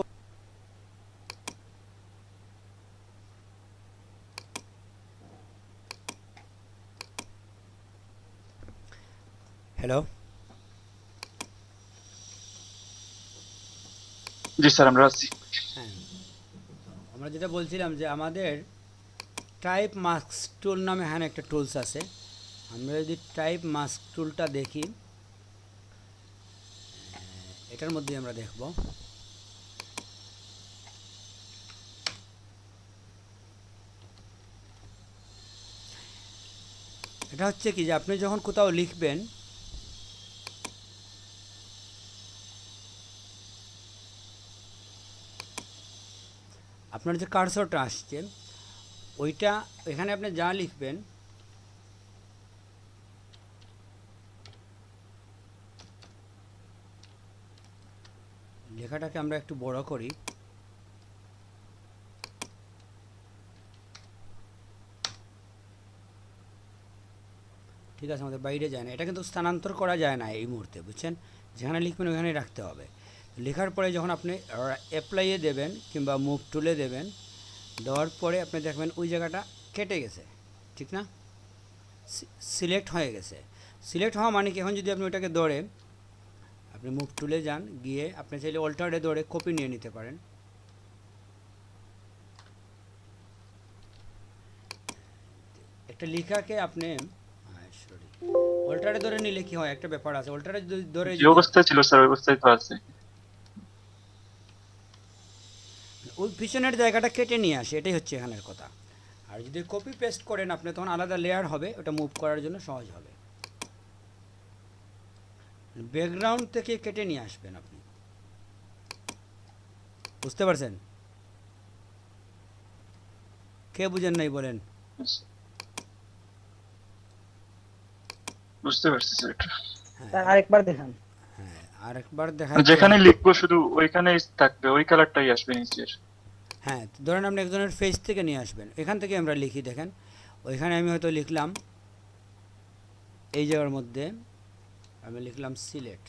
হ্যালো, জি স্যার, আমরা আছি। হ্যাঁ, আমরা যেটা বলছিলাম যে আমাদের টাইপ মাস্ক টুল নামে এখানে একটা টুলস আছে। আমরা যদি টাইপ মাস্ক টুলটা দেখি, এটার মধ্যে আমরা দেখব এটা হচ্ছে কি যে আপনি যখন কোথাও লিখবেন, আপনার যে কার্সরটা আসছে ওইটা এখানে আপনি যা লিখবেন লেখাটাকে আমরা একটু বড় করি, ঠিক আছে, আমাদের বাইরে যায় না, এটা কিন্তু স্থানান্তর করা যায় না এই মুহূর্তে, বুঝছেন? যেখানে লিখবেন ওইখানেই রাখতে হবে। লেখার পরে যখন আপনি অ্যাপ্লাইয়ে দেবেন কিংবা মুভ টুলে দেবেন, দেওয়ার পরে আপনি দেখবেন ওই জায়গাটা কেটে গেছে, ঠিক না? সিলেক্ট হয়ে গেছে। সিলেক্ট হওয়া মানে কি, এখন যদি আপনি ওইটাকে ধরে আপনি মুভ টুলে যান, গিয়ে আপনি চাইলে অল্টারে ধরে কপি নিয়ে নিতে পারেন। একটা লেখাকে আপনি সরি অল্টারে ধরে নিলে কি হয়, একটা ব্যাপার আছে, অল্টারে ধরে যে অবস্থায় ছিল স্যার ওই অবস্থায় তো আছে। ওই পিছনের জায়গাটা কেটে নিয়ে আসে, এটাই হচ্ছে এখানের কথা। আর যদি কপি পেস্ট করেন আপনি, তখন আলাদা লেয়ার হবে, ওটা মুভ করার জন্য সহজ হবে। ব্যাকগ্রাউন্ড থেকে কেটে নিয়ে আসবেন আপনি, বুঝতে পারছেন? কে বুঝেন নাই বলেন? বুঝতে পারছি স্যার এটা। স্যার আরেকবার দেখান। হ্যাঁ, আরেকবার দেখা যেখানে লিখবো শুধু ওইখানেই থাকবে, ওই কালারটাই আসবে নিচের। হ্যাঁ, ধরেন আপনি একজনের ফেস থেকে নিয়ে আসবেন, এখান থেকে আমরা লিখি, দেখেন ওইখানে আমি হয়তো লিখলাম এই জায়গার মধ্যে আমি লিখলাম সিলেট,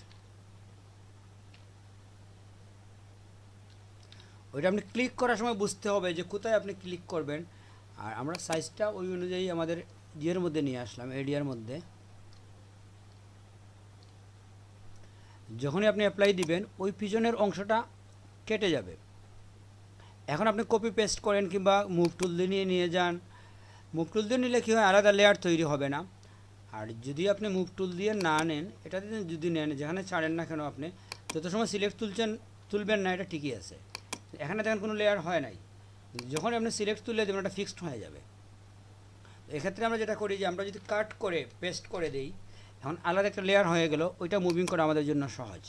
ওইটা আপনি ক্লিক করার সময় বুঝতে হবে যে কোথায় আপনি ক্লিক করবেন। আর আমরা সাইজটা ওই অনুযায়ী আমাদের ইয়ের মধ্যে নিয়ে আসলাম, এরিয়ার মধ্যে। যখনই আপনি অ্যাপ্লাই দিবেন ওই পিছনের অংশটা কেটে যাবে। এখন আপনি কপি পেস্ট করেন কিংবা মুভ টুল দিয়ে নিয়ে যান, মুভ টুল দিয়ে নিলে কী হয়, আলাদা লেয়ার তৈরি হবে না। আর যদি আপনি মুভ টুল দিয়ে না নেন, এটাতে যদি নেন, যেখানে ছাড়েন না কেন আপনি যত সময় সিলেক্ট তুলবেন না, এটা ঠিকই আছে। এখানে দেখেন কোনো লেয়ার হয় নাই, যখন আপনি সিলেক্ট তুলে দেবেন ওটা ফিক্সড হয়ে যাবে। এক্ষেত্রে আমরা যেটা করি যে আমরা যদি কাট করে পেস্ট করে দিই, এখন আলাদা একটা লেয়ার হয়ে গেল, ওইটা মুভিং করা আমাদের জন্য সহজ।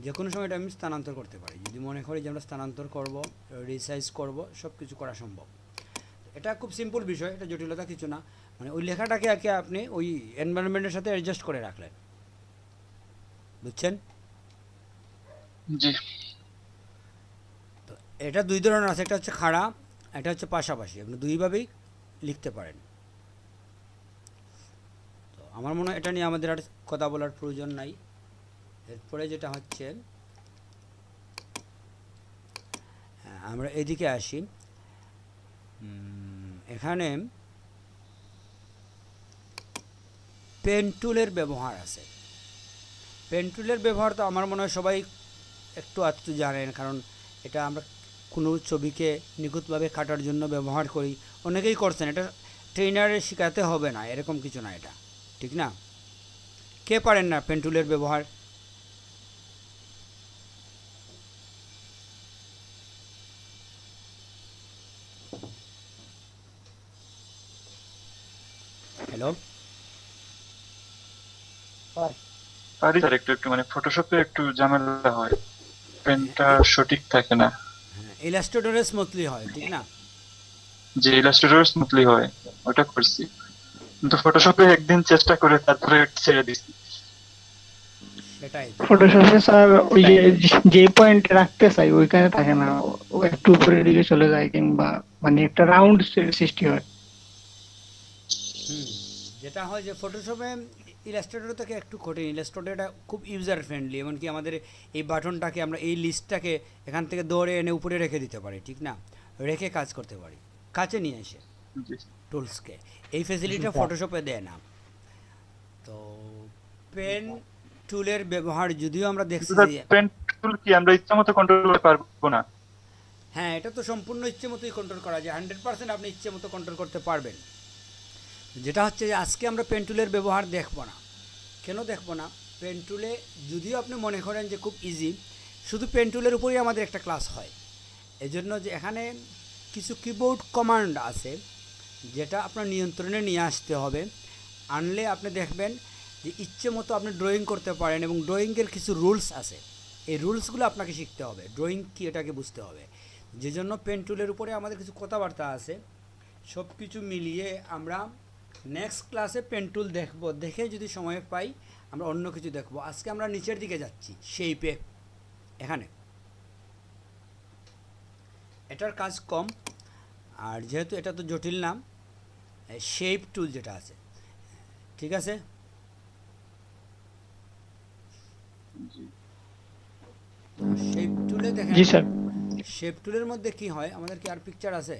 যে কোনো সময় এটা আমি স্থানান্তর করতে পারি, যদি মনে করি যে আমরা স্থানান্তর করব, রিসাইজ করব, সব কিছু করা সম্ভব। এটা খুব সিম্পল বিষয়, এটা জটিলতা কিছু না। মানে ওই লেখাটাকে আগে আপনি ওই এনভায়রনমেন্টের সাথে অ্যাডজাস্ট করে রাখলেন, বুঝছেন? জি তো এটা দুই ধরনের আছে, একটা হচ্ছে খাড়া, এটা হচ্ছে পাশাপাশি, আপনি দুইভাবেই লিখতে পারেন। তো আমার মনে হয় এটা নিয়ে আমাদের আর কথা বলার প্রয়োজন নাই। এরপরে যেটা হচ্ছে, আমরা এদিকে আসি। এখানে পেন টুলের ব্যবহার আছে। পেন টুলের ব্যবহার তো আমার মনে হয় সবাই একটু আধটু জানেন, কারণ এটা আমরা কোনো ছবিকে নিখুঁতভাবে কাটার জন্য ব্যবহার করি, অনেকেই করছেন। এটা ট্রেনারে শেখাতে হবে না এরকম কিছু না, এটা ঠিক না? কে পারেন না পেন টুলের ব্যবহার? হ্যালো, পারি স্যার, একটু একটু মানে ফটোশপে একটু ঝামেলা হয়, পেনটা সঠিক থাকে না। হ্যাঁ, ইলাস্ট্রেটরে স্মুথলি হয়, ঠিক না? যে ইলাস্ট্রেটর স্মুথলি হয় ওটা করছি, কিন্তু ফটোশপে একদিন চেষ্টা করে তারপরে ছেড়ে দিছি। সেটাই ফটোশপে স্যার ওই যে পয়েন্ট রাখতে চাই ওইখানে থাকে না, ও একটু উপরের দিকে চলে যায়, কিংবা মানে একটা রাউন্ড সৃষ্টি হয়। যেটা হয় যে ফটোশপে ইলাস্ট্রেটর থেকে একটু কঠিন। ইলাস্ট্রেটরটা খুব ইউজার ফ্রেন্ডলি, এমনকি আমাদের এই বাটনটাকে আমরা এই লিস্টটাকে এখান থেকে দৌড়ে এনে উপরে রেখে দিতে পারি, ঠিক না? রেখে কাজ করতে পারি, কাছে নিয়ে এসে জি টুলসকে। এই ফ্যাসিলিটিটা ফটোশপে দেয় না। তো পেন টুলের ব্যবহার যদিও আমরা দেখছি কিন্তু যে, পেন টুল কি আমরা ইচ্ছা মতো কন্ট্রোল করতে পারবো না? হ্যাঁ, এটা তো সম্পূর্ণ ইচ্ছে মতোই কন্ট্রোল করা যায়, 100% আপনি ইচ্ছে মতো কন্ট্রোল করতে পারবেন। যেটা হচ্ছে যে আজকে আমরা পেন টুলের ব্যবহার দেখব না। কেন দেখব না? পেন টুলে যদিও আপনি মনে করেন যে খুব ইজি, শুধু পেন টুলের উপরেই আমাদের একটা ক্লাস হয়। এজন্য যে এখানে কিছু কিবোর্ড কমান্ড আছে যেটা আপনার নিয়ন্ত্রণে নিয়ে আসতে হবে। আনলে আপনি দেখবেন যে ইচ্ছে মতো আপনি ড্রয়িং করতে পারেন, এবং ড্রয়িংয়ের কিছু রুলস আছে, এই রুলসগুলো আপনাকে শিখতে হবে, ড্রয়িং কী এটাকে বুঝতে হবে। যে জন্য পেন টুলের উপরে আমাদের কিছু কথাবার্তা আছে, সব কিছু মিলিয়ে আমরা নেক্সট ক্লাসে পেন টুল দেখব, দেখে যদি সময় পাই আমরা অন্য কিছু দেখব। আজকে আমরা নিচের দিকে যাচ্ছি, শেপে। এখানে এটার কাজ কম, আর যেহেতু এটা তো জটিল নাম, শেপ টুল যেটা আছে, ঠিক আছে। শেপ টুলে দেখেন, জি স্যার। শেপ টুলের মধ্যে কি হয়, আমাদের কি আর পিকচার আছে?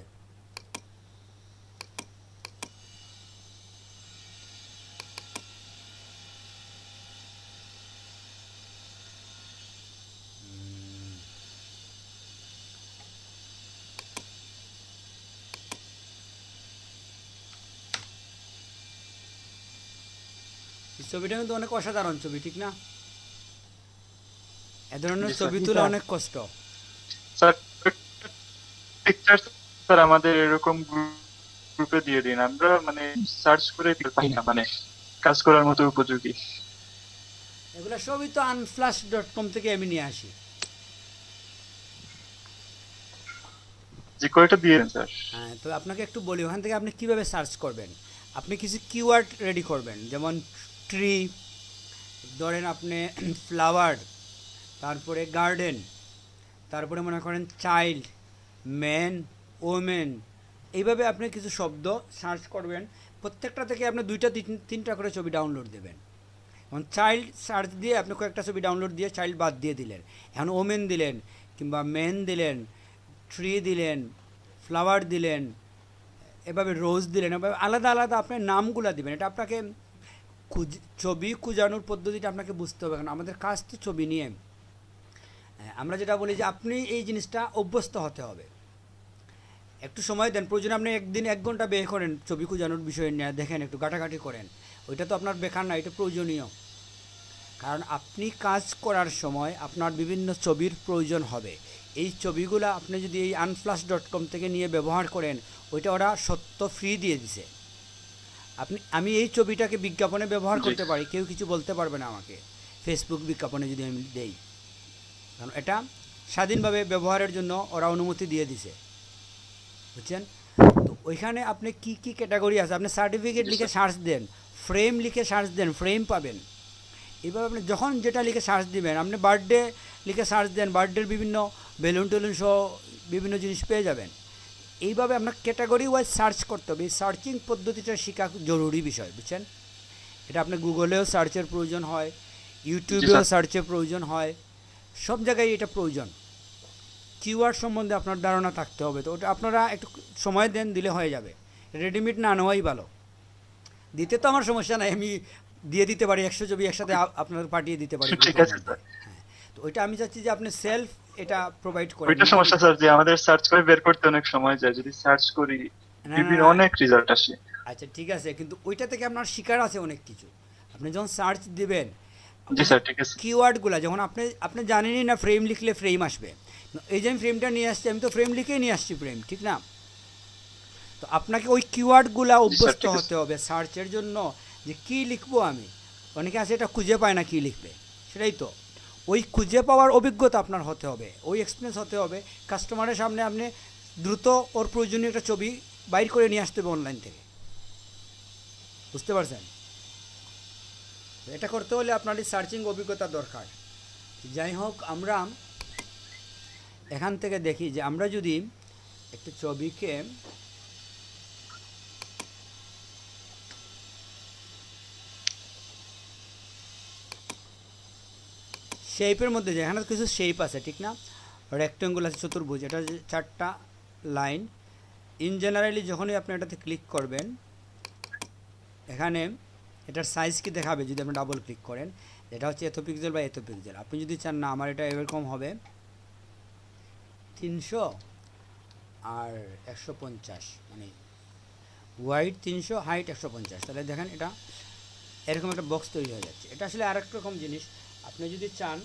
এই ছবিটা কিন্তু অনেক অসাধারণ ছবি, ঠিক না? এ ধরনের জি স্যার। ছবি তোলা অনেক কষ্ট। স্যার পিকচার স্যার আমাদের এরকম গ্রুপে দিয়ে দিন, আমরা মানে সার্চ করে পাই না, মানে কাজ করার মতো উপযোগী। এগুলো সবই তো unflash.com থেকে আমি নিয়ে আসি। যে কয়টা দিয়ে দেন স্যার। হ্যাঁ, তো আপনাকে একটু বলি ওখান থেকে আপনি কিভাবে সার্চ করবেন। আপনি কিছু কিওয়ার্ড রেডি করবেন, যেমন ট্রি, ধরেন আপনি ফ্লাওয়ার, তারপরে গার্ডেন, তারপরে মনে করেন চাইল্ড, ম্যান, ওমেন, এইভাবে আপনি কিছু শব্দ সার্চ করবেন। প্রত্যেকটা থেকে আপনি 2টা 3টা করে ছবি ডাউনলোড দেবেন। এখন চাইল্ড সার্চ দিয়ে আপনি কয়েকটা ছবি ডাউনলোড দিয়ে চাইল্ড বাদ দিয়ে দিলেন, এখন ওমেন দিলেন, কিংবা মেন দিলেন, ট্রি দিলেন, ফ্লাওয়ার দিলেন, এভাবে রোজ দিলেন, এভাবে আলাদা আলাদা আপনি নামগুলো দিবেন। এটা আপনাকে ছবি খুঁজানোর পদ্ধতিটা আপনাকে বুঝতে হবে, কারণ আমাদের কাজ তো ছবি নিয়ে। আমরা যেটা বলি যে আপনি এই জিনিসটা অভ্যস্ত হতে হবে, একটু সময় দেন, প্রয়োজনে আপনি একদিন 1 ঘন্টা ব্যয় করেন ছবি খুঁজানোর বিষয় নিয়ে, দেখেন একটু ঘাটাঘাটি করেন, ওইটা তো আপনার বেকার না, এটা প্রয়োজনীয়। কারণ আপনি কাজ করার সময় আপনার বিভিন্ন ছবির প্রয়োজন হবে। এই ছবিগুলো আপনি যদি এই unflash.com থেকে নিয়ে ব্যবহার করেন, ওইটা ওরা সত্য ফ্রি দিয়ে দিছে। আমি এই ছবিটাকে বিজ্ঞাপনে ব্যবহার করতে পারি, কেউ কিছু বলতে পারবে না আমাকে, ফেসবুক বিজ্ঞাপনে যদি আমি দেই, কারণ এটা স্বাধীনভাবে ব্যবহারের জন্য ওরা অনুমতি দিয়ে দিছে, বুঝছেন? তো ওইখানে আপনি কি কি ক্যাটাগরি আছে, আপনি সার্টিফিকেট লিখে সার্চ দেন, ফ্রেম লিখে সার্চ দেন, ফ্রেম পাবেন। এভাবে আপনি যখন যেটা লিখে সার্চ দিবেন, আপনি বার্থডে লিখে সার্চ দেন, বার্থডের বিভিন্ন বেলুন টেলুন সহ বিভিন্ন জিনিস পেয়ে যাবেন। এইভাবে আপনার ক্যাটাগরি ওয়াইজ সার্চ করতে হবে। এই সার্চিং পদ্ধতিটা শেখা জরুরি বিষয়, বুঝছেন? এটা আপনি গুগলেও সার্চের প্রয়োজন হয়, ইউটিউবেও সার্চের প্রয়োজন হয়, সব জায়গায় এটা প্রয়োজন। কিওয়ার্ড সম্বন্ধে আপনার ধারণা থাকতে হবে। তো ওটা আপনারা একটু সময় দেন, দিলে হয়ে যাবে। রেডিমেড না নেওয়াই ভালো। দিতে তো আমার সমস্যা নাই, আমি দিয়ে দিতে পারি, 100 ছবি একসাথে আপনার পাঠিয়ে দিতে পারি। ঠিক আছে স্যার। হ্যাঁ, তো ওইটা আমি চাচ্ছি যে আপনি সেলফ এটা প্রোভাইড করেন। ওইটা সমস্যা স্যার, যে আমাদের সার্চ করে বের করতে অনেক সময় যায়, যদি সার্চ করি বিভিন্ন অনেক রেজাল্ট আসে। আচ্ছা ঠিক আছে, কিন্তু ওইটা থেকে আপনার শিকার আছে অনেক কিছু। আপনি যখন সার্চ দিবেন, জি স্যার ঠিক আছে। কিওয়ার্ডগুলো যখন আপনি জানেনই না ফ্রেম লিখলে ফ্রেম আসবে, এই যে আমি ফ্রেমটা নিয়ে আসছি, আমি তো ফ্রেম লিখেই নিয়ে আসছি ফ্রেম, ঠিক না? তো আপনাকে ওই কিওয়ার্ডগুলো অভ্যস্ত হতে হবে সার্চের জন্য, যে কী লিখবো আমি। অনেকে আছে এটা খুঁজে পায় না কী লিখবে, সেটাই তো ওই খুঁজে পাওয়ার অভিজ্ঞতা আপনার হতে হবে, ওই এক্সপিরিয়েন্স হতে হবে। কাস্টমারের সামনে আপনি দ্রুত ওর প্রয়োজনীয় একটা ছবি বাইর করে নিয়ে আসতে হবে অনলাইন থেকে, বুঝতে পারছেন? এটা করতে হলে আপনার এই সার্চিং অভিজ্ঞতা দরকার। যাই হোক, আমরা এখান থেকে দেখি যে আমরা যদি একটা ছবিকে শেপের মধ্যে, যেখানে কিছু শেপ আছে, ঠিক না? রেক্টেঙ্গুল আছে, চতুর্ভুজ, এটা 4টা লাইন। ইন জেনারেলি যখনই আপনি এটাতে ক্লিক করবেন, এখানে এটার সাইজ কি দেখাবে যদি আপনি ডাবল ক্লিক করেন, এটা হচ্ছে এত পিক্সেল বা এত পিক্সেল। আপনি যদি চান না আমার এটা এরকম হবে 300 আর 150, মানে ওয়াইড 300, হাইট 150, তাহলে দেখেন এটা এরকম একটা বক্স তৈরি হয়ে যাচ্ছে। এটা আসলে আরেক রকম জিনিস। আপনি যদি চান,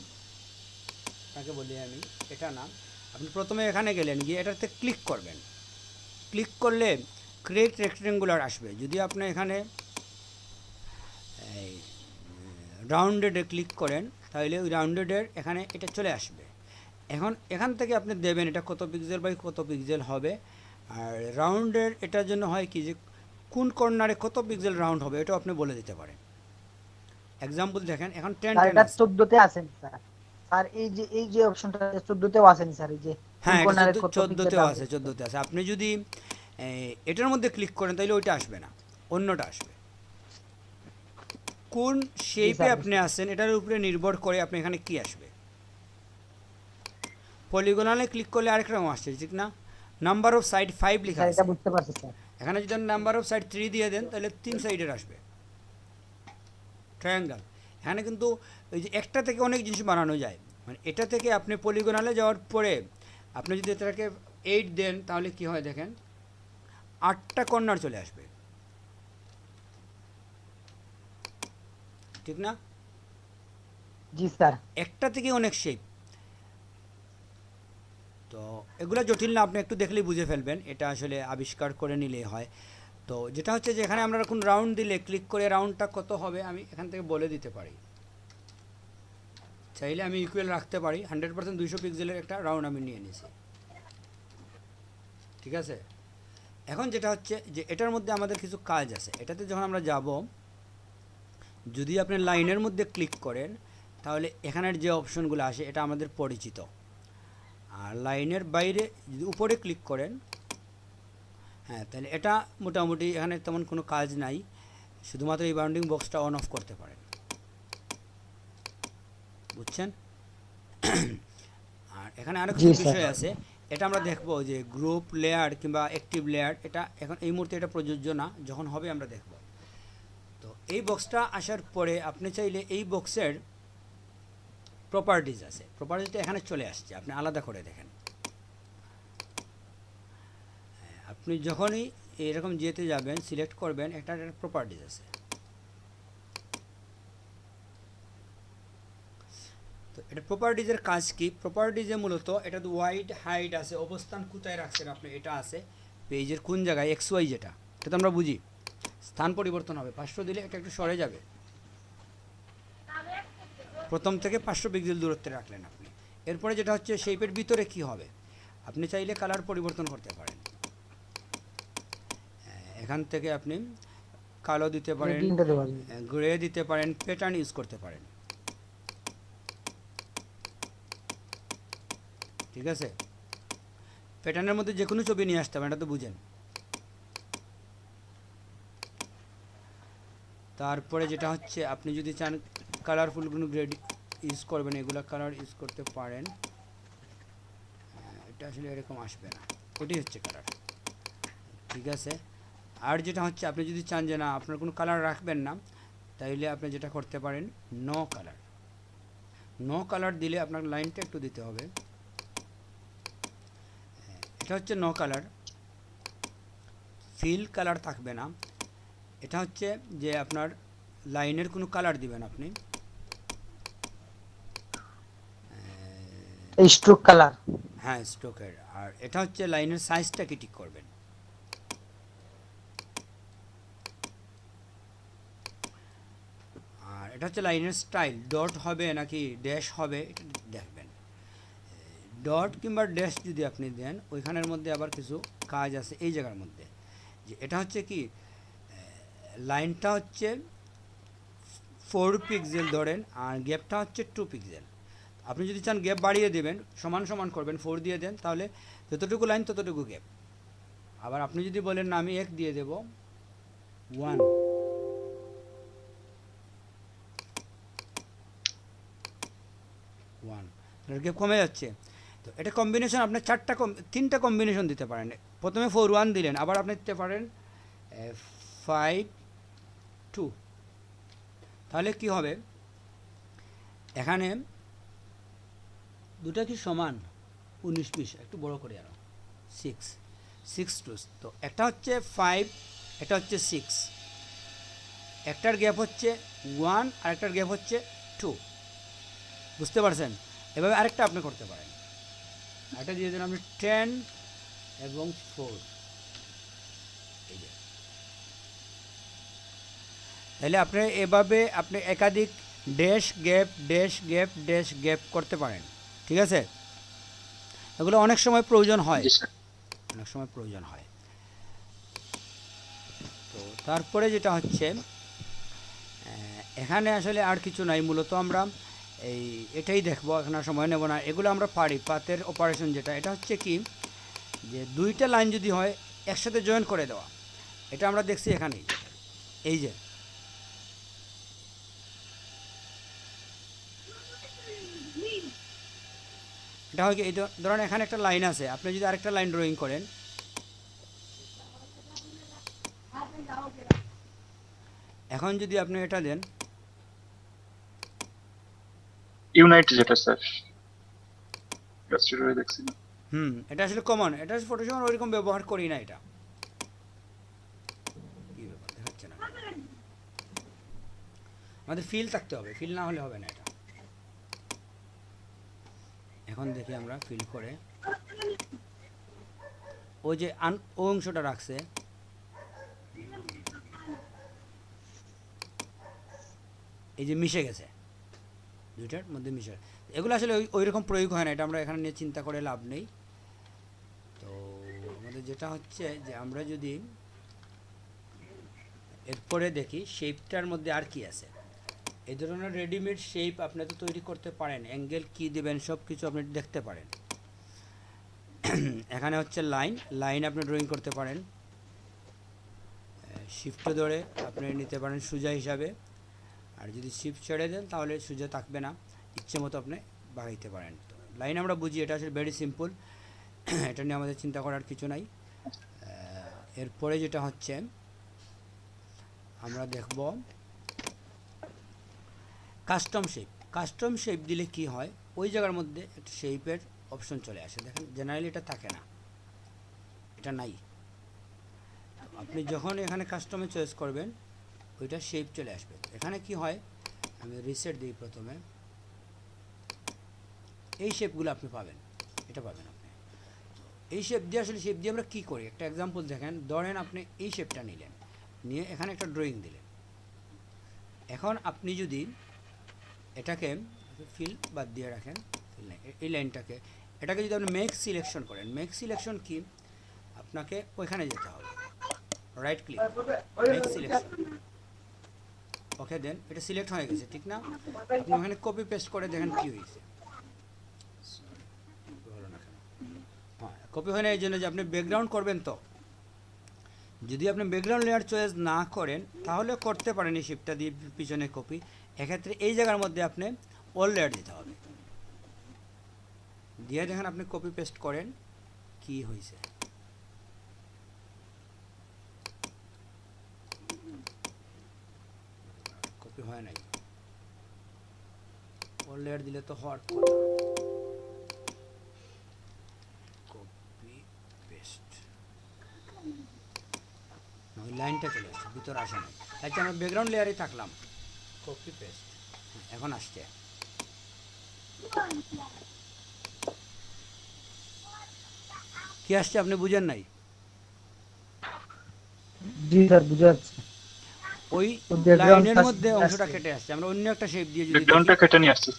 তাকে বলি আমি, এটা না, আপনি প্রথমে এখানে গেলেন, গিয়ে এটাতে ক্লিক করবেন। ক্লিক করলে ক্রিয়েট রেক্টেঙ্গুলার আসবে। যদি আপনি এখানে রাউন্ডেডে ক্লিক করেন তাহলে ওই রাউন্ডেডের এখানে এটা চলে আসবে। এখন এখান থেকে আপনি দেবেন এটা কত পিক্সেল বাই কত পিক্সেল হবে। আর রাউন্ডের এটার জন্য হয় কি যে কোন কর্নারে কত পিক্সেল রাউন্ড হবে এটাও আপনি বলে দিতে পারেন। এক্সাম্পল দেখেন এখন 10 স্যার 10 এটা আছে। 14 তে আছেন স্যার। স্যার এই যে অপশনটা 14 তেও আছেন স্যার, এই যে হ্যাঁ এটা কর্নারে কত 14 পিক্সেল তেও রাউন্ড আছে, 14 তে আছে। আপনি যদি এটার মধ্যে ক্লিক করেন তাহলে ওইটা আসবে না, অন্যটা আসবে। কোন শেপে স্যার, আপনি আছেন এটার উপরে নির্ভর করে আপনি এখানে কি আসবে। পলিগনালে ক্লিক করলে আরেক রকম আসছে ঠিক না, নাম্বার অফ সাইড 5 লেখা স্যার আছে। এটা বুঝতে পারছি স্যার। এখানে যদি নাম্বার অফ সাইড 3 দিয়ে দেন তাহলে 3 সাইডের আসবে ট্রায়াঙ্গেল। এখানে কিন্তু ওই যে একটা থেকে অনেক জিনিস বানানো যায়, মানে এটা থেকে আপনি পলিগনালে যাওয়ার পরে আপনি যদি এটাকে 8 দেন তাহলে কি হয় দেখেন 8টা কর্নার চলে আসবে, ঠিক না? জি স্যার। একটা থেকে অনেক শেপ। তো এগুলো জটিল না, আপনি একটু দেখলেই বুঝে ফেলবেন, এটা আসলে আবিষ্কার করে নিলেই হয়। তো যেটা হচ্ছে যে এখানে আমরা এখন রাউন্ড দিলে ক্লিক করে রাউন্ডটা কত হবে আমি এখান থেকে বলে দিতে পারি। চাইলে আমি ইকুয়াল রাখতে পারি, 100% 200 পিক্সেলের একটা রাউন্ড আমি নিয়ে নিয়েছি, ঠিক আছে? এখন যেটা হচ্ছে যে এটার মধ্যে আমাদের কিছু কাজ আছে। এটাতে যখন আমরা যাব, যদি আপনি লাইনের মধ্যে ক্লিক করেন তাহলে এখানের যে অপশনগুলো আসে এটা আমাদের পরিচিত। আর লাইনের বাইরে যদি উপরে ক্লিক করেন, হ্যাঁ তাহলে এটা মোটামুটি এখানে তেমন কোনো কাজ নাই, শুধুমাত্র এই বাউন্ডিং বক্সটা অন অফ করতে পারেন, বুঝছেন? আর এখানে আরও কিছু বিষয় আছে, এটা আমরা দেখব যে গ্রুপ লেয়ার কিংবা অ্যাক্টিভ লেয়ার, এটা এখন এই মুহূর্তে এটা প্রযোজ্য না, যখন হবে আমরা দেখব। তো এই বক্সটা আসার পরে আপনি চাইলে এই বক্সের প্রপার্টিজ আছে, প্রপার্টিজটা এখানে চলে আসছে, আপনি আলাদা করে দেখেন। আপনি যখনই এরকম যেতে যাবেন সিলেক্ট করবেন, একটা প্রপার্টিজ আছে। তো এটা প্রপার্টিজের কাজ কি? প্রপার্টিজে মূলত এটা তো ওয়াইড হাইট আছে, অবস্থান কোথায় রাখছেন আপনি এটা আছে, পেজের কোন জায়গায় XY যেটা, এটা তো আমরা বুঝি। স্থান পরিবর্তন হবে, 500 দিলে এটা একটু সরে যাবে, প্রথম থেকে 500 পিক্সেল দূরত্বে রাখলেন আপনি। এরপরে যেটা হচ্ছে শেপের ভিতরে কি হবে, আপনি চাইলে কালার পরিবর্তন করতে পারেন। এখান থেকে আপনি কালো দিতে পারেন, গ্রে দিতে পারেন, প্যাটার্ন ইউজ করতে পারেন, ঠিক আছে? প্যাটার্নের মধ্যে যে কোনো ছবি নিয়ে আসতে পারেন, এটা তো বুঝেন। তারপরে যেটা হচ্ছে আপনি যদি চান কালারফুল কোনো গ্রেড ইউজ করবেন, এগুলো কালার ইউজ করতে পারেন। এটা আসলে এরকম আসবে না, ওটাই হচ্ছে কালার, ঠিক আছে? আর যেটা হচ্ছে আপনি যদি চান যে না আপনার কোনো কালার রাখবেন না, তাইলে আপনি যেটা করতে পারেন নো কালার। নো কালার দিলে আপনার লাইনটা একটু দিতে হবে, এটা হচ্ছে নো কালার, ফিল কালার থাকবে না। এটা হচ্ছে যে আপনার লাইনের কোনো কালার দিবেন আপনি, এই স্ট্রোক কালার, হ্যাঁ স্ট্রোকের। আর এটা হচ্ছে লাইনের সাইজটাকে ঠিক করবেন। আর এটা হচ্ছে লাইনের স্টাইল, ডট হবে নাকি ড্যাশ হবে এটা দেখবেন। ডট কিংবা ড্যাশ যদি আপনি দেন, ওইখানের মধ্যে আবার কিছু কাজ আছে এই জায়গার মধ্যে, যে এটা হচ্ছে কি লাইনটা হচ্ছে 4 পিক্সেল ধরেন, আর গ্যাপটা হচ্ছে 2 পিক্সেল। আপনি যদি চান গ্যাপ বাড়িয়ে দেবেন, সমান সমান করবেন, 4 দিয়ে দেন, তাহলে যতটুকু লাইন ততটুকু গ্যাপ। আবার আপনি যদি বলেন না আমি 1 দিয়ে দেব, 1, গ্যাপ কমে যাচ্ছে। তো এটা কম্বিনেশন আপনার 3টা কম্বিনেশন দিতে পারেন। প্রথমে 4 1 দিলেন, আবার আপনি দিতে পারেন 5 2, তাহলে কি হবে এখানে দুটা কি সমান, 19 20, একটু বড় করে আরো 6 6 2। তো একটা হচ্ছে 5, এটা হচ্ছে 6, একটার গ্যাপ হচ্ছে 1 আর একটার গ্যাপ হচ্ছে 2, বুঝতে পারছেন? এভাবে আরেকটা আপনি করতে পারেন, এটা দিয়ে দেন আপনি 10 এবং 4, এই যে। তাহলে আপনি এভাবে আপনি একাধিক dash gap dash gap dash gap করতে পারেন, ঠিক আছে? এগুলো অনেক সময় প্রয়োজন হয়, জি স্যার। অনেক সময় প্রয়োজন হয়। তো তারপরে যেটা হচ্ছে এখানে আসলে আর কিছু নাই, মূলত আমরা এটাই দেখবো, এখানে আর সময় নেব না। এগুলো আমরা পারি, পাতের অপারেশন যেটা, এটা হচ্ছে কি যে দুইটা লাইন যদি হয় একসাথে জয়েন করে দেওয়া, এটা আমরা দেখছি এখানেই। এই যে এটা হয় কি, এই ধরেন এখানে একটা লাইন আছে, আপনি যদি আরেকটা লাইন ড্রয়িং করেন, এখন যদি আপনি এটা দেন, ইউনাইট যেটা স্যার স্টুডিওতে দেখছি না। এটা আসলে কমন, এটা ফটোশপ ওইরকম ব্যবহার করি না। এটা কি ব্যাপার দেখাচ্ছে না, আমাদের ফিল থাকতে হবে, ফিল না হলে হবে না এটা। এখন দেখি আমরা ফিল করে ওই যে ও অংশটা রাখছে, এই যে মিশে গেছে, দুইটার মধ্যে মিশে। এগুলো আসলে ওই রকম প্রয়োগ হয় না, এটা আমরা এখানে নিয়ে চিন্তা করে লাভ নেই। তো আমাদের যেটা হচ্ছে যে আমরা যদি এরপরে দেখি শেপটার মধ্যে আর কি আছে। এই ধরনের রেডিমেড শেপ আপনি তো তৈরি করতে পারেন, অ্যাঙ্গেল কি দিবেন সব কিছু আপনি দেখতে পারেন। এখানে হচ্ছে লাইন, লাইন আপনি ড্রয়িং করতে পারেন, শিফট ধরে আপনি নিতে পারেন সোজা হিসাবে, আর যদি শিফট ছেড়ে দেন তাহলে সোজা থাকবে না, ইচ্ছে মতো আপনি বাগাইতে পারেন। তো লাইন আমরা বুঝি, এটা আসলে ভেরি সিম্পল, এটা নিয়ে আমাদের চিন্তা করার কিছু নাই। এরপরে যেটা হচ্ছে আমরা দেখব কাস্টম শেপ। কাস্টম শেপ দিলে কি হয়, ওই জায়গার মধ্যে একটা শেপের অপশন চলে আসে, দেখেন জেনারেলি এটা থাকে না, এটা নাই। আপনি যখন এখানে কাস্টমে চয়েস করবেন ওইটা শেপ চলে আসবে। এখানে কি হয়, আমি রিসেট দিই প্রথমে, এই শেপগুলো আপনি পাবেন, এটা পাবেন আপনি। এই শেপ দিয়ে আসলে শেপ দিয়ে আমরা কী করি, একটা এক্সাম্পল দেখেন। ধরেন আপনি এই শেপটা নিলেন, নিয়ে এখানে একটা ড্রয়িং দিলেন। এখন আপনি যদি এটাকে ফিল বাদ দিয়ে রাখেন, এই লাইনটাকে, এটাকে যদি আপনি মেক সিলেকশন করেন, মেক সিলেকশন কি, আপনাকে ওইখানে যেতে হবে, রাইট ক্লিক, মেক সিলেকশন, ওকে দেন, এটা সিলেক্ট হয়ে গেছে, ঠিক না? আপনি ওখানে কপি পেস্ট করে দেখেন কি হয়েছে। হ্যাঁ, কপি হয় না এই জন্য যে আপনি ব্যাকগ্রাউন্ড করবেন। তো যদি আপনি ব্যাকগ্রাউন্ড লেয়ার চয়েস না করেন তাহলে করতে পারেন এই শিপটা দিয়ে পিছনে কপি, এক্ষেত্রে এই জায়গার মধ্যে আপনি অল লেয়ার দিতে হবে, দিয়ে দেখেন আপনি কপি পেস্ট করেন কি হয়েছে। কপি হয় নাই, অল লেয়ার দিলে তো হওয়ার কথা। কপি পেস্ট, ওই লাইনটা চলে আসছে, ভিতরে আসে নাই। আচ্ছা আমরা ব্যাকগ্রাউন্ড লেয়ারে থাকলাম, কপি পেস্ট, এখন আসছে। কি আসছে আপনি বুঝেন নাই? জি স্যার, বুঝা যাচ্ছে। ওই background লাইনের first মধ্যে অংশটা আসছে। কেটে আসছে, আমরা অন্য একটা শেপ দিয়ে যদি ব্যাকগ্রাউন্ডটা দেখি, কেটে নিয়ে আসছে।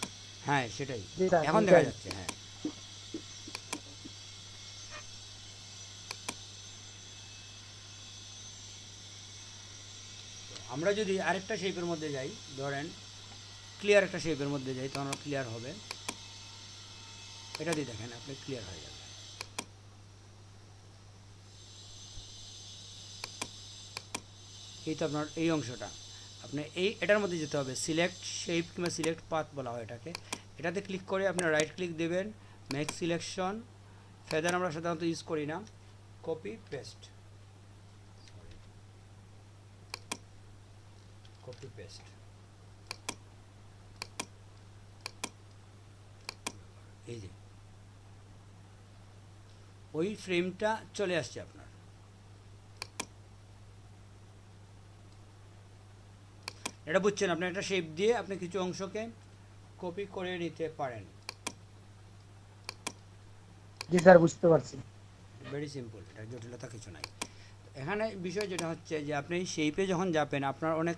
হ্যাঁ সেটাই জি স্যার, এখন জি দেখা স্যার। যাচ্ছে। হ্যাঁ, আমরা যদি আরেকটা শেপের মধ্যে যাই, ধরেন ক্লিয়ার একটা শেপের মধ্যে যাই, তখন ক্লিয়ার হবে, এটা দিয়ে দেখেন আপনি ক্লিয়ার হয়ে যাবে। এই তো আপনার এই অংশটা, আপনি এটার মধ্যে যেতে হবে, সিলেক্ট শেপ কিংবা সিলেক্ট পাথ বলা হয় এটাকে। এটাতে ক্লিক করে আপনি রাইট ক্লিক দেবেন, মেক সিলেকশন, ফেদার আমরা সাধারণত ইউজ করি না, কপি পেস্ট, কপি পেস্ট, এই যে ওই ফ্রেমটা চলে আসছে আপনার। এটা বুঝছেন, আপনি একটা শেপ দিয়ে আপনি কিছু অংশকে কপি করে নিতে পারেন। জি স্যার, বুঝতে পারছি। ভেরি সিম্পল, এটা জটিলতা কিছু নাই। এখানে বিষয় যেটা হচ্ছে যে আপনি এই শেপে যখন যাবেন আপনার অনেক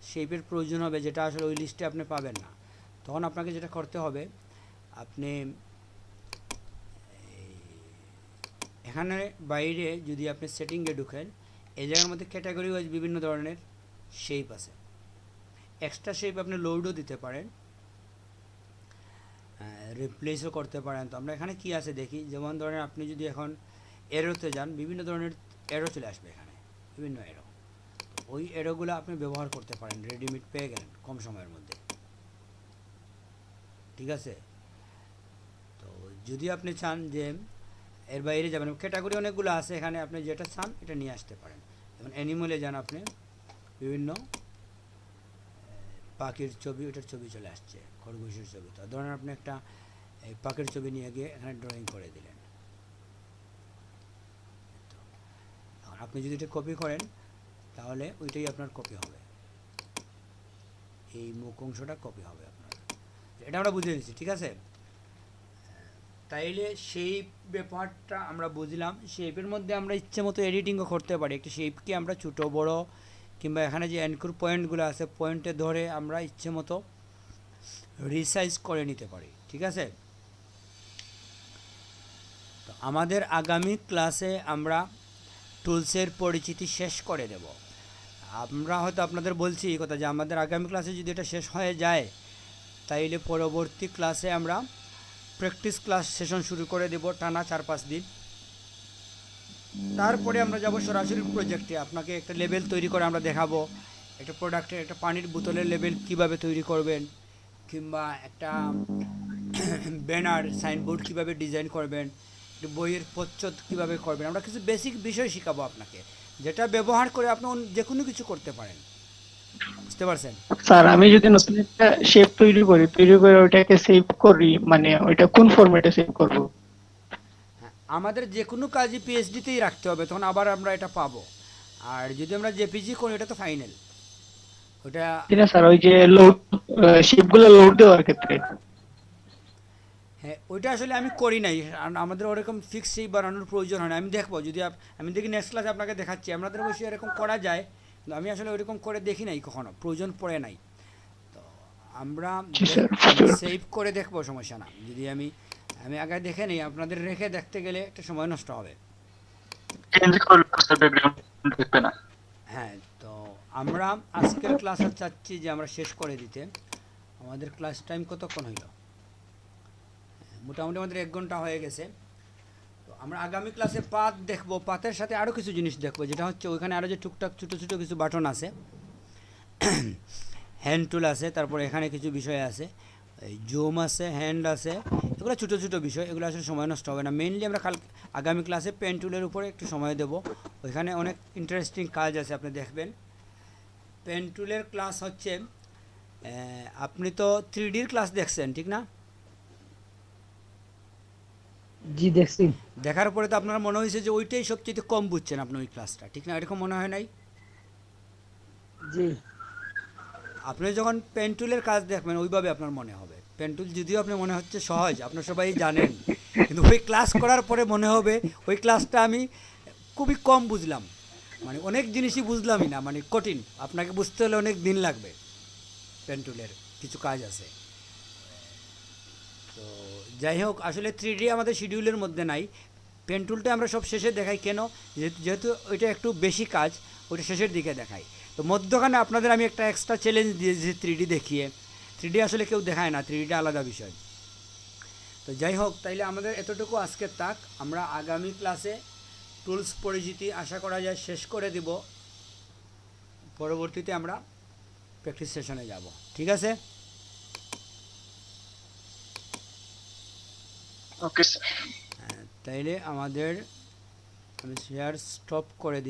শেপের প্রয়োজন হবে, যেটা আসলে ওই লিস্টে আপনি পাবেন না। তখন আপনাকে যেটা করতে হবে, আপনি এখানে বাইরে যদি আপনি সেটিংয়ে ঢুকেন, এই জায়গার মধ্যে ক্যাটাগরি ওয়াইজ বিভিন্ন ধরনের শেপ আছে। এক্সট্রা শেপ আপনি লোডও দিতে পারেন, রিপ্লেসও করতে পারেন। তো আমরা এখানে কি আছে দেখি, যেমন ধরেন আপনি যদি এখন এরোতে যান, বিভিন্ন ধরনের এরো চলে আসবে এখানে, বিভিন্ন এরো। ওই এরোগুলো আপনি ব্যবহার করতে পারেন, রেডিমেড পেয়ে গেলেন কম সময়ের মধ্যে, ঠিক আছে। তো যদি আপনি চান যে এর বাইরে যাবেন, ক্যাটাগরি অনেকগুলো আছে এখানে, আপনি যেটা চান এটা নিয়ে আসতে পারেন। যেমন অ্যানিমেলে যান আপনি, বিভিন্ন পাখির ছবি, ওটার ছবি চলে আসছে, খরগোশের ছবি। তো ধরেন আপনি একটা এই পাখির ছবি নিয়ে গিয়ে এখানে ড্রয়িং করে দিলেন। তো আপনি যদি এটা কপি করেন তাহলে ওইটাই আপনার কপি হবে, এই মুখ অংশটা কপি হবে আপনার। এটা আমরা বুঝে নিচ্ছি, ঠিক আছে। তাইলে শেপ ব্যাপারটা আমরা বুঝলাম। শেপের মধ্যে আমরা ইচ্ছে মতো এডিটিংও করতে পারি। একটি শেপকে আমরা ছোটো বড় কিংবা এখানে যে অ্যানকর পয়েন্টগুলো আছে, পয়েন্টে ধরে আমরা ইচ্ছে মতো রিসাইজ করে নিতে পারি, ঠিক আছে। তো আমাদের আগামী ক্লাসে আমরা টুলসের পরিচিতি শেষ করে দেব। আমরা হয়তো আপনাদের বলছি এই কথা যে আমাদের আগামী ক্লাসে যদি এটা শেষ হয়ে যায়, তাইলে পরবর্তী ক্লাসে আমরা প্র্যাকটিস ক্লাস সেশন শুরু করে দেব টানা 4-5 দিন। তারপরে আমরা যাব সরাসরি প্রজেক্টে। আপনাকে একটা লেবেল তৈরি করে আমরা দেখাবো, একটা প্রোডাক্টের একটা পানির বোতলের লেবেল কিভাবে তৈরি করবেন, কিংবা একটা ব্যানার সাইনবোর্ড কিভাবে ডিজাইন করবেন, একটা বইয়ের প্রচ্ছদ কিভাবে করবেন। আমরা কিছু বেসিক বিষয় শেখাবো আপনাকে, যেটা ব্যবহার করে আপনি যে কোনো কিছু করতে পারেন। বুঝতে পারছেন? স্যার আমি যদি নতুন একটা শেপ তৈরি করে ওইটাকে সেভ করি, মানে ওইটা কোন ফরম্যাটে সেভ করব? হ্যাঁ, আমাদের যে কোনো কাজই পিএইচডিতেই রাখতে হবে, তখন আবার আমরা এটা পাবো। আর যদি আমরা জেপিজি করি এটা তো ফাইনাল, ওটা ঠিক আছে স্যার, ওই যে লোড শেপগুলো লোড দেওয়ার ক্ষেত্রে। হ্যাঁ, ওইটা আসলে আমি করি নাই, আর আমাদের ওরকম ফিক্স সেই বানানোর প্রয়োজন হয় না। আমি দেখবো, যদি আমি দেখি নেক্সট ক্লাসে আপনাকে দেখাচ্ছি। আপনাদের অবশ্যই এরকম করা যায়, কিন্তু আমি আসলে ওইরকম করে দেখি নাই কখনো, প্রয়োজন পড়ে নাই। তো আমরা জি স্যার। সেভ করে দেখবো, সমস্যা না। যদি আমি আগে দেখে নিই, আপনাদের রেখে দেখতে গেলে একটা সময় নষ্ট হবে। চেঞ্জ করলে ব্যাকগ্রাউন্ড দেখবে না। হ্যাঁ, তো আমরা আজকের ক্লাস চাচ্ছি যে আমরা শেষ করে দিতে। আমাদের ক্লাস টাইম কতক্ষণ হইল? মোটামুটি আমাদের 1 ঘন্টা হয়ে গেছে। তো আমরা আগামী ক্লাসে পাত দেখবো, পাতের সাথে আরও কিছু জিনিস দেখবো, যেটা হচ্ছে ওইখানে আরও যে টুকটাক ছোটো ছোটো কিছু বাটন আছে, হ্যান্ড টুল আছে, তারপরে এখানে কিছু বিষয় আছে, এই জুম আছে, হ্যান্ড আছে, এগুলো ছোটো ছোটো বিষয়, এগুলো আসলে সময় নষ্ট হবে না। মেইনলি আমরা আগামী ক্লাসে পেন টুলের উপরে একটু সময় দেব। ওইখানে অনেক ইন্টারেস্টিং কাজ আছে, আপনি দেখবেন। পেন টুলের ক্লাস হচ্ছে, আপনি তো 3Dর ক্লাস দেখছেন, ঠিক না? জি দেখছি। দেখার পরে তো আপনার মনে হয়েছে যে ওইটাই সবচেয়ে কম বুঝছেন আপনি ওই ক্লাসটা, ঠিক না? এরকম মনে হয় নাই? জি আপনি যখন পেন টুলের কাজ দেখবেন ওইভাবে আপনার মনে হবে। পেন টুল যদিও আপনার মনে হচ্ছে সহজ, আপনার সবাই জানেন, কিন্তু ওই ক্লাস করার পরে মনে হবে ওই ক্লাসটা আমি খুবই কম বুঝলাম, মানে অনেক জিনিসই বুঝলামই না, মানে কঠিন। আপনাকে বুঝতে হলে অনেক দিন লাগবে। পেন টুলের কিছু কাজ আছে। তো যাই হোক, আসলে 3D আমাদের শিডিউলের মধ্যে নাই। পেন টুলটা আমরা সব শেষে দেখাই, কেন? যেহেতু ওইটা একটু বেশি কাজ, ওইটা শেষের দিকে দেখাই। তো মধ্যখানে আপনাদের আমি একটা এক্সট্রা চ্যালেঞ্জ দিয়েছি 3D দেখিয়ে। 3D আসলে কেউ দেখায় না, 3Dটা আলাদা বিষয়। তো যাই হোক, তাইলে আমাদের এতটুকু আজকে থাক। আমরা আগামী ক্লাসে টুলস পরিচিতি আশা করা যায় শেষ করে দিব। পরবর্তীতে আমরা প্র্যাকটিস সেশনে যাব, ঠিক আছে? Okay sir. তাইলে আমি শেয়ার স্টপ করে দিই।